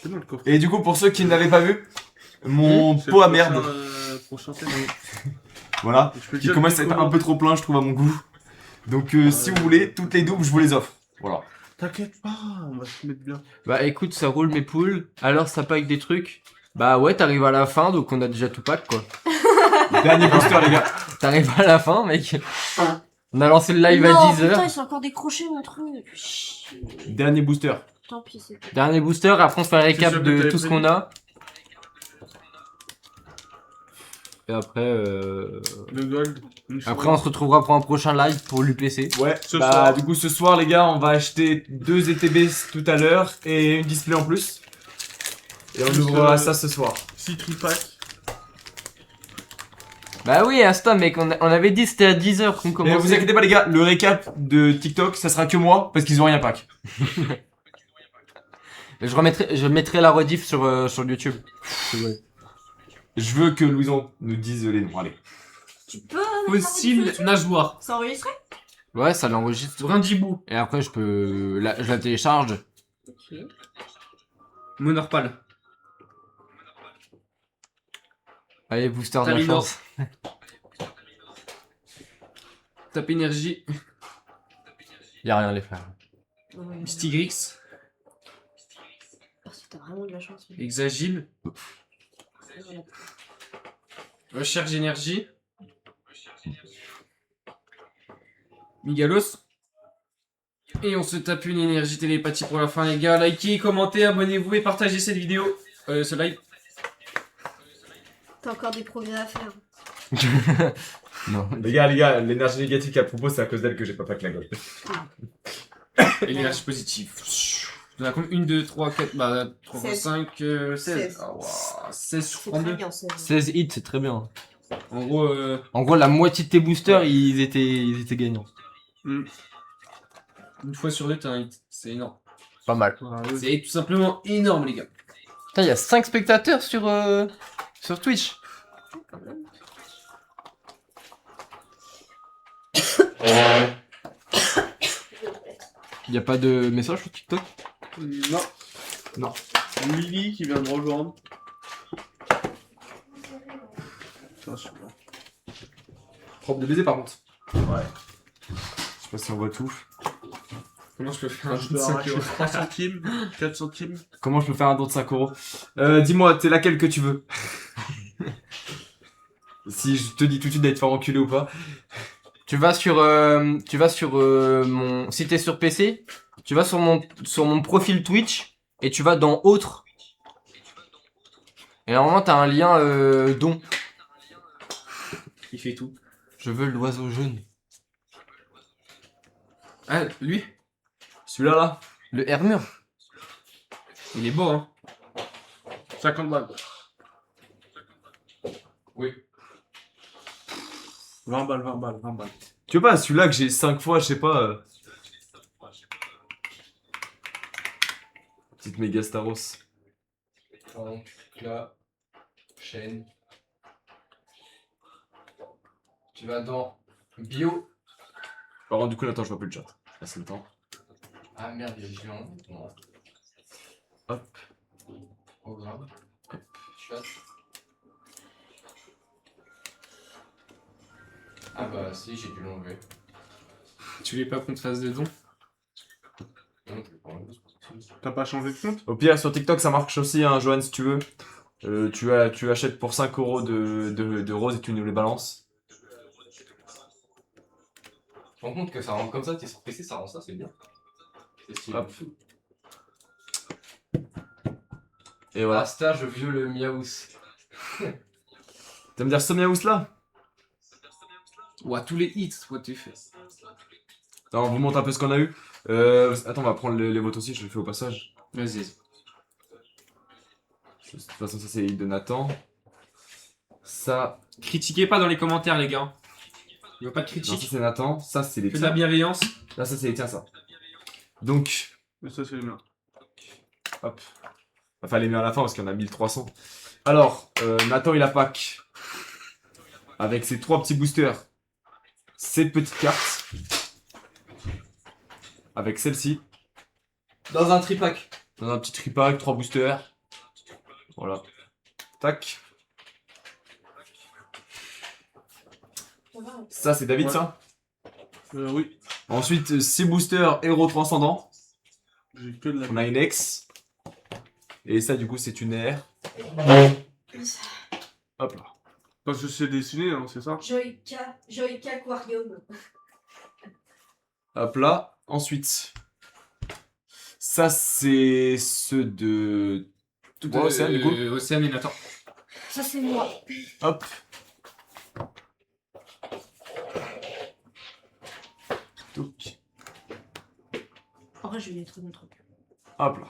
C'est dans le coffre. Et du coup, pour ceux qui ne l'avaient pas vu, mon C'est pot à le merde, prochain thème. voilà, Je peux qui dire commence à le être un peu trop plein, je trouve, à mon goût. Donc, si vous voulez, toutes les doubles, je vous les offre. Voilà. T'inquiète pas, on va se mettre bien. Bah écoute, ça roule mes poules. Alors ça pack des trucs. Bah ouais, t'arrives à la fin, donc on a déjà tout pack quoi. Dernier booster, les gars. T'arrives à la fin, mec. On a lancé le live non, à 10h. putain, ils sont encore décrochés, mon truc. Chut. Dernier booster. Tant pis, c'est tout. Dernier booster, après on fait un récap sûr que de t'avais tout ce prévu qu'on a. Et après, Le gold. après, on se retrouvera pour un prochain live pour l'UPC. Ouais, Ce bah soir. du coup ce soir les gars, on va acheter 2 ETB tout à l'heure et une display en plus. Et on Plus, ouvrira ça ce soir. 6 tripack. Bah oui, Insta, mec, on avait dit c'était à 10h qu'on Et commençait. vous inquiétez pas les gars, le récap de TikTok, ça sera que moi parce qu'ils ont rien pack. Je mettrai la rediff sur YouTube. Je veux que Louison nous dise les noms, allez. Tu peux mettre Fossile nageoire. C'est enregistré? Ouais, ça l'enregistre. Brindibou. Et après, je la télécharge. Ok. Monorpal. Allez, booster de la Talinor. chance. Tap énergie. Y'a rien, les frères. Ouais, Stigrix. parce que t'as vraiment de la chance. mais- Hexagile. Voilà. Recharge énergie. Migalos. Et on se tape une énergie télépathie pour la fin, les gars. Likez, commentez, abonnez-vous et partagez cette vidéo. Ce live. T'as encore des progrès à faire. Non. Les gars, l'énergie négative qu'elle propose, c'est à cause d'elle que j'ai pas pack la gold. Et l'énergie positive. On a combien 1, 2, 3, 4, bah 3, 16. 5, 16. 16. Ah, waouh, 16 sur C'est très 32. bien, c'est 16 hits, c'est très bien. En gros, En gros, la moitié de tes boosters, ils étaient gagnants. une fois sur 2, t'as un hit. C'est énorme. Pas mal. C'est tout simplement énorme, les gars. Putain, il y a 5 spectateurs sur Twitch. quand même. Il y a pas de message sur TikTok? Non. Non. Lily qui vient de rejoindre. Putain, super. Propre de baiser par contre. Ouais. Je sais pas si on voit tout. Comment je peux faire un Je jeu de peux 5 arracher euros 3 centimes, 4 centimes. Comment je peux faire un don de 5 euros Dis-moi, t'es laquelle que tu veux Si je te dis tout de suite d'aller te faire enculer ou pas. Tu vas sur mon, si t'es sur PC, tu vas sur mon profil Twitch et tu vas dans autres. Et normalement t'as un lien don. Il fait tout. Je veux l'oiseau jaune. Ah, lui Celui-là là. Le Hermure. Il est beau, hein. 50 balles. Oui. 20 balles, 20 balles, 20 balles. Tu vois pas, celui-là que j'ai 5 fois, je sais pas. Petite méga Staros. Donc là, chaîne. Tu vas dans bio. Par contre, du coup, là, attends, je vois plus le chat. Là, c'est le temps. Ah merde, il y a le géant. Non. Hop. Programme. Hop. Chat. Ah bah si, j'ai dû l'enlever. Tu voulais pas qu'on te fasse de dons? Non, je l'ai pas enlevé. T'as pas changé de compte? Au pire, sur TikTok, ça marche aussi, hein, Johan, si tu veux. Tu achètes pour 5 euros de roses et tu nous les balances. Tu te rends compte que ça rend comme ça, t'es sur PC, ça rend ça, c'est bien. C'est stylé. Hop. Et voilà. Asta, je veux le Miaous. T'aimes dire Somiaous là? Ouah, tous les hits, what tu fais. Attends, on vous montre un peu ce qu'on a eu. Attends, on va prendre les votes aussi, je le fais au passage. Vas-y. De toute façon, ça c'est les hits de Nathan. Ça, Critiquez pas dans les commentaires, les gars. Il n'y a pas de non, ça critique. c'est Nathan. Ça c'est les Que de la tiens. bienveillance. Là, ça c'est les tiens, ça. Donc, Mais ça, c'est le mien. hop. Enfin, les miens à la fin parce qu'il y en a 1300. Alors, Nathan il a pack. Avec ses 3 petits boosters. Cette petite carte. Avec celle-ci. Dans un tripack. Dans un petit tripack, 3 boosters. Voilà. Tac. Ça c'est David Ouais. ça. Oui. Ensuite 6 boosters héros transcendant. J'ai que de la. On a une X. Et ça du coup c'est une R. Hop là. Parce que c'est dessiné, hein, c'est ça? Joyka Aquarium. Hop là. Ensuite. Ça c'est ceux de... Tout Ouais, Océane, du coup. Océane et Nathan. Ça, c'est moi. Hop. Touc. En vrai, je vais mettre mon truc. Hop là.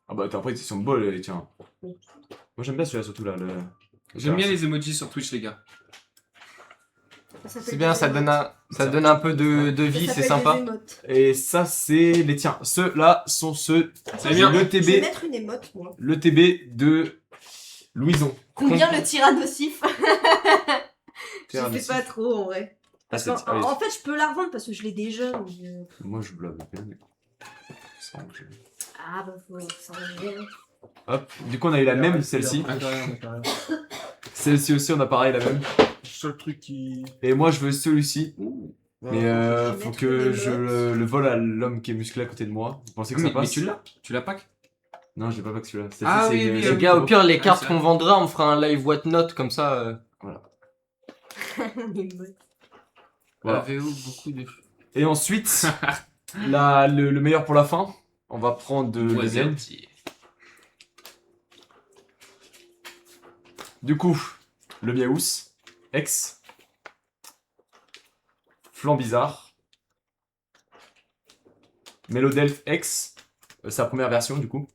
Ah bah t'as après c'est son bol, tiens. Oui. Moi j'aime bien celui-là surtout là. J'aime bien les emojis sur Twitch, les gars. C'est bien, ça donne un peu de vie, c'est sympa. Et ça c'est les tiens. Ceux-là sont ceux. C'est bien. Le Je vais TB. mettre une émote, moi. Le TB de Louison. Combien le tyrannosif? Je Tyrannosif. sais pas trop, en vrai. Ah, c'est- En, allez. en fait, je peux la revendre parce que je l'ai déjà. Mais... Moi je blâme bien. Mais... ça, je- Ah bah faut s'arranger. Hop. Du coup on a eu la même celle-ci. Celle-ci aussi on a pareil la même. Seul truc qui. Et moi je veux celui-ci. Mais je vais faut mettre que des je notes. le vole à l'homme qui est musclé à côté de moi. Vous pensez que ça Mais passe? tu l'as? Tu l'as pas? Non j'ai pas que celui-là. Celle-ci, Ah c'est oui, une- oui, c'est Les une gars, au photo. pire, les cartes c'est qu'on vrai. vendra, on fera un live what note comme ça. Une émote. Voilà. AVO, beaucoup de. Et ensuite, le meilleur pour la fin, on va prendre de Ouais, deuxième. c'est- Du coup, le Miaous, X, Flan Bizarre, Mélodelph X, sa première version du coup.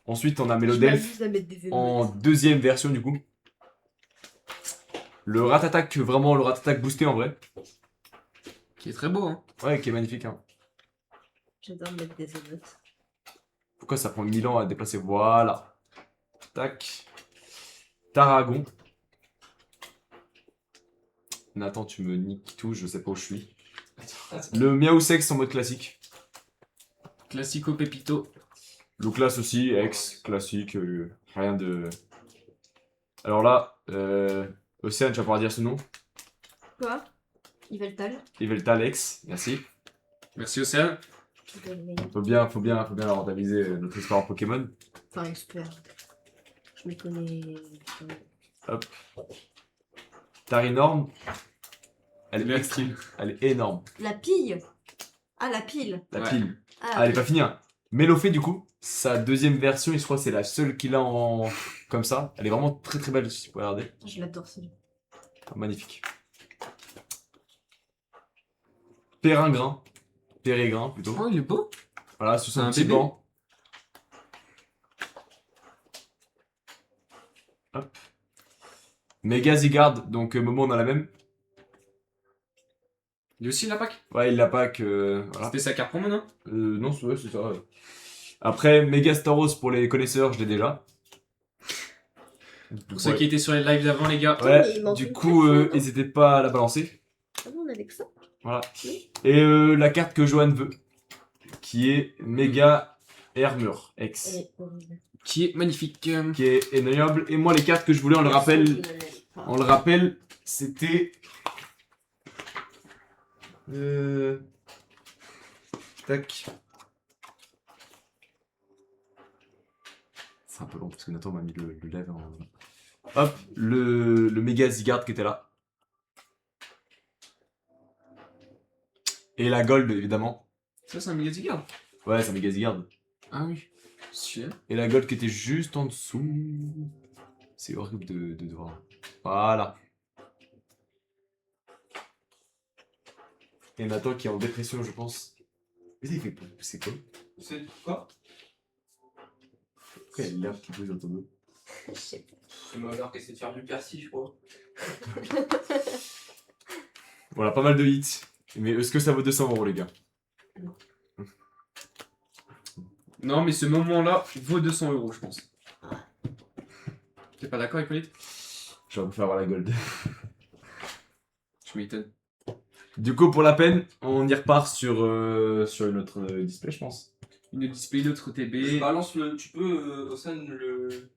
Ensuite, on a Je Mélodelph m'amuse à mettre des en émotes. deuxième version du coup. Le Ratatak, vraiment le Ratatak boosté en vrai. Qui est très beau, hein. Ouais, qui est magnifique. Hein. J'adore mettre des émotes. Pourquoi ça prend 1000 ans à déplacer? Voilà. Tac. Tarragon. Nathan, tu me niques tout, je sais pas où je suis. Le Miaou Sex en mode classique. Classico Pepito. Le classe aussi, ex, classique, rien de... Alors là, Océane, tu vas pouvoir dire ce nom. Quoi? Yveltal. Yveltal X, merci. Merci Océane. Faut bien la rentabiliser notre histoire en Pokémon. Enfin, expert. Je me connais. Tarinorm, elle est Merci. extrême, elle est énorme. La pille. Ah, la pile. La Ouais. pile. Ah, Ah, elle est pas finie. Hein. Mélofée, du coup, sa deuxième version, et je crois que c'est la seule qu'il a en... comme ça. Elle est vraiment très très belle, si vous pouvez regarder. je l'adore celui. Ah, magnifique. Pérégrin. Pérégrin, plutôt. Oh, il est beau. Voilà, sur C'est son un petit bébé. banc. Hop. Méga Zygarde, donc Momo on a la même. Lui aussi, il l'a pack. Ouais, il l'a pas que... voilà. C'était sa carte promo, non? Non, c'est ça. Ouais. Après, Méga Staros pour les connaisseurs, je l'ai déjà. Pour ceux qui étaient sur les lives d'avant, les gars. Ouais, Mais il manque du une coup, carte, non n'hésitez pas à la balancer. Ah bon, on avait que ça? Voilà. Oui. Et la carte que Johan veut, qui est Méga Hermure X, Elle est horrible. Qui est magnifique. qui est ignoble. Et moi, les cartes que je voulais, on le rappelle, c'était... Tac. C'est un peu long parce que Nathan m'a mis le live en... Hop, le méga Zygarde qui était là. Et la gold évidemment. Ça, c'est un méga Zygarde. Ouais, c'est un méga Zygarde. Ah oui. Super. Et la gold qui était juste en dessous. C'est horrible de voir. Voilà. Et Nathan qui est en dépression, je pense. Mais il fait c'est quoi? C'est quoi? Pourquoi il y a l'air qui bouge autour d'eux? Je sais pas. Tu m'as l'air qu'essayer de faire du persil, je crois. Voilà, pas mal de hits. Mais est-ce que ça vaut 200 € les gars? Non, mais ce moment-là vaut 200 €, je pense. T'es pas d'accord, Hippolyte? J'aurais pu faire avoir la gold. Je m'étonne. Du coup, pour la peine, on y repart sur une autre display, je pense. Une display, l'autre Je TB. balance le. Tu peux, Océane, le.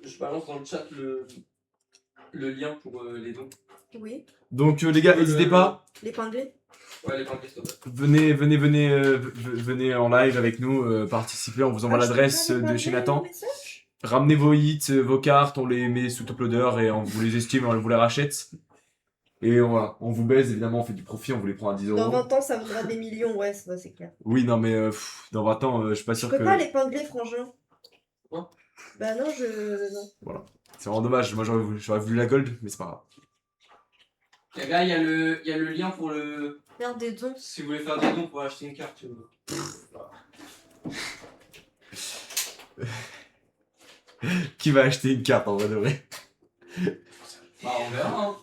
Je balance dans le chat le lien pour les dons. Oui. Donc les gars, n'hésitez pas. L'épinglé. Ouais, les pains s'il te plaît. Venez en live avec nous, participer. On vous envoie l'adresse de chez Nathan. Ramenez vos hits, vos cartes, on les met sous top loader et on vous les estime et on vous les rachète. Et voilà, on vous baise, évidemment, on fait du profit, on vous les prend à 10 Dans €. 20 ans, ça vaudra des millions, ouais, ça c'est clair. Oui, non, mais dans 20 ans, je suis pas Je sûr peux que. pas l'épingler, frangin. Quoi? Bah non, je. Non. C'est vraiment dommage, moi j'aurais voulu la gold, mais c'est pas grave. Les gars, il y a le lien pour le. Faire des dons. Si vous voulez faire des dons pour acheter une carte. Qui va acheter une carte en vrai de vrai? Bah, on verra. Hein.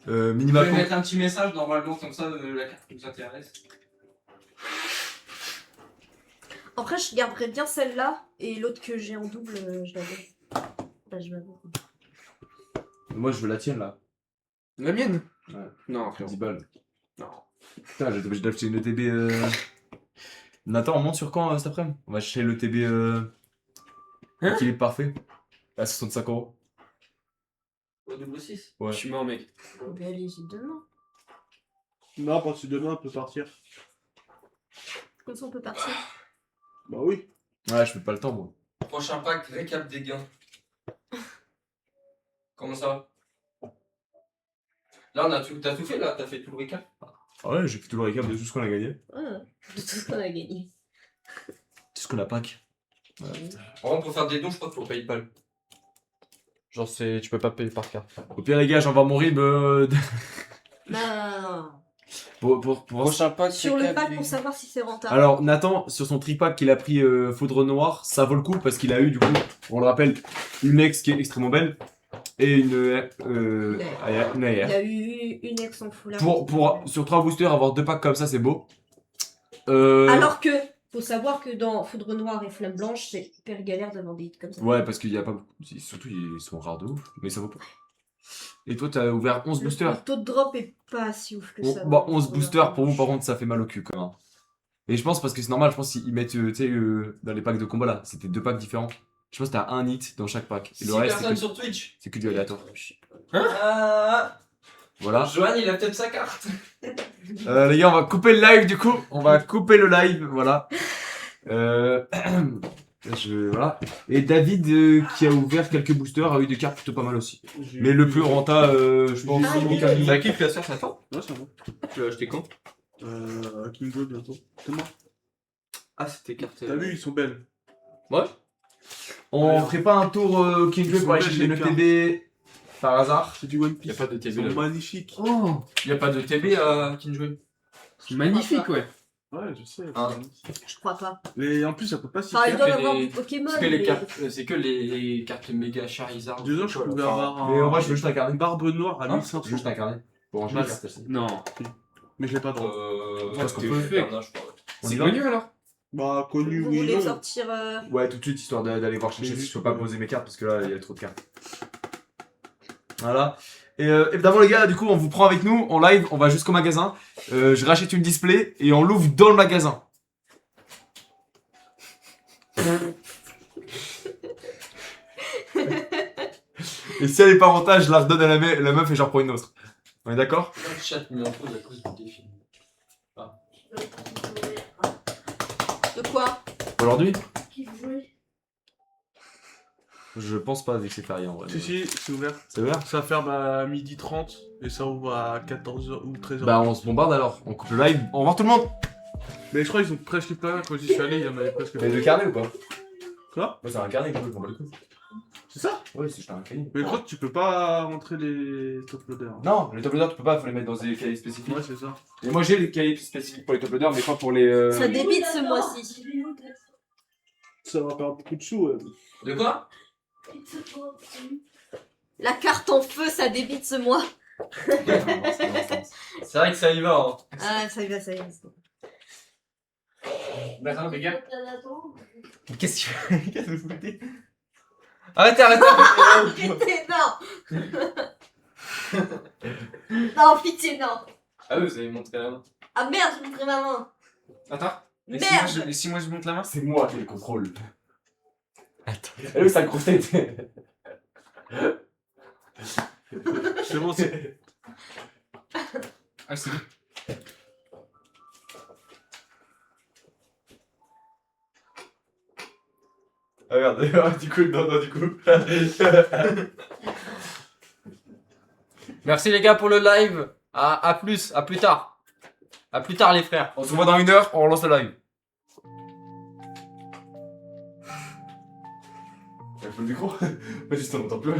Vous Minima pouvez mettre un petit message normalement comme ça, la carte vous intéresse. Après, je garderais bien celle-là et l'autre que j'ai en double, je la donne. Bah, je l'avoue. Moi je veux la tienne là. La mienne? Ouais. Non, frérot. 10 balles. Non. Putain, j'ai obligé d'acheter une ETB. Nathan, on monte sur quand cet après-midi? On va chercher l'ETB Hein? équilibre parfait. À 65 €. Au double 6. Ouais. Je suis mort, mec. Mais allez-y demain. Non, à partir de demain, on peut partir. Comme ça, on peut partir. Bah oui. Ouais, je fais pas le temps moi. Prochain pack, récap des gains. Comment ça? Là, t'as tout fait là, t'as fait tout le récap. Ah ouais, j'ai fait tout le récap de tout ce qu'on a gagné. Ouais, de tout ce qu'on a gagné. Tout ce qu'on a pack. Par contre, pour faire des dons, je crois qu'il faut PayPal. Genre, tu peux pas payer par carte. Au pire les gars, j'envoie mon RIB Non. pour... Prochain pack, Sur le récap pack des- pour savoir si c'est rentable. Alors Nathan, sur son tripack qu'il a pris Foudre Noire, ça vaut le coup parce qu'il a eu du coup, on le rappelle, une ex qui est extrêmement belle et une Il AR. a eu une ex en foulard. Pour sur 3 boosters avoir 2 packs comme ça c'est beau. Alors que, faut savoir que dans Foudre Noire et Flamme Blanche, c'est hyper galère d'avoir des hits comme ça. Ouais, parce qu'il y a pas beaucoup. Surtout, ils sont rares de ouf, mais ça vaut pas. Et toi, t'as ouvert 11 boosters. Le taux de drop est pas si ouf que ça. Bon, dans 11 Foudre boosters, Noire. pour vous, par contre, ça fait mal au cul quand même. Et je pense, parce que c'est normal, je pense qu'ils mettent, tu sais, dans les packs de combat là, c'était 2 packs différents. Je pense que t'as un hit dans chaque pack. Et 6 le reste, personnes c'est sur Twitch. que du aléatoire. Ah, Voilà. Johan, il a peut-être sa carte. Les gars, on va couper le live du coup. On va couper le live, voilà. Voilà. Et David, qui a ouvert quelques boosters, a eu des cartes plutôt pas mal aussi. Mais le plus renta, je pense, Ah, c'est oui. Camille. C'est à qui tu as ça, attends? Ouais, c'est bon. Tu l'as acheté quand? À King Gold bientôt. C'est moi. Ah, c'était carte. T'as vu, ils sont belles. Ouais. On ferait pas un tour King Ils Joy sont pour aller belles, chercher les une cartes. ETB par hasard? C'est du One Piece. Y a pas de Ils TB sont là. magnifiques. Oh! Y a pas de TB à Kinjoy. C'est magnifique, ouais. Ouais, je sais. Ah. c'est magnifique. Je crois pas. Et en plus, ça peut pas s'y Enfin, il faire. doit y que avoir des- du Pokémon. Parce que les mais- cartes, c'est que les cartes méga Charizard. Deux ans, je pouvais Enfin, avoir Mais en un... vrai, je veux juste un carnet. une barbe noire à Hein 1500. Je veux juste un carnet. Pour ranger Bah, les cartes aussi. Non. Mais je l'ai pas droit. Parce qu'on c'était peut faire, non, je crois. On C'est y va? connu alors? Bah, connu, Vous oui, voulez non. sortir. Ouais, tout de suite, histoire d'aller voir chercher si je peux pas poser mes cartes parce que là, il y a trop de cartes. Voilà. Et évidemment, les gars, du coup, on vous prend avec nous en live, on va jusqu'au magasin. Je rachète une display et on l'ouvre dans le magasin. Et si elle est pas rentable, je la redonne à la meuf et j'en reprends une autre. On est d'accord? Le chat mis en pause à cause du défi. De quoi? Aujourd'hui? Qui jouait? Je pense pas avec ces fériés en vrai. Si, c'est ouvert. C'est ouvert? Ça ferme à 12h30 et ça ouvre à 14h ou 13h. Bah on se bombarde alors, on coupe le live. Au revoir tout le monde! Mais je crois qu'ils ont presque plein. Quand j'y suis allé, il y en avait presque Mais de carnet ou pas? Quoi? Ouais, c'est un carnet, je comprends pas le coup. C'est ça? Ouais, c'est juste un cahier. Mais je crois que tu peux pas rentrer les top loaders. Non, les top loaders, tu peux pas, faut les mettre dans des cahiers spécifiques. Ouais, c'est ça. Et moi j'ai les cahiers spécifiques pour les top loaders, mais pas pour les. Ça débite ce mois-ci. Ça va perdre beaucoup de sous. De quoi? La carte en feu, ça débite ce mois. C'est vrai que ça y va. Hein. Ah, ça y va, ça y va. D'accord, les gars. Qu'est-ce que vous foutez? Arrêtez, arrêtez. Arrêtez, non. Non, pitié, non. Ah oui, vous avez montré la main. Ah merde, je montrais ma main. Attends. Et Merde. si moi je monte la main? C'est moi qui le contrôle. Attends. Elle où ça grosse-tête? C'est bon, c'est. Ah, c'est bon. Ah merde, du coup, non, du coup. Merci les gars pour le live. À plus, à plus tard. À plus tard les frères. On se revoit dans 1 heure, on relance le live. T'as le micro? Vas-y, on n'entend plus.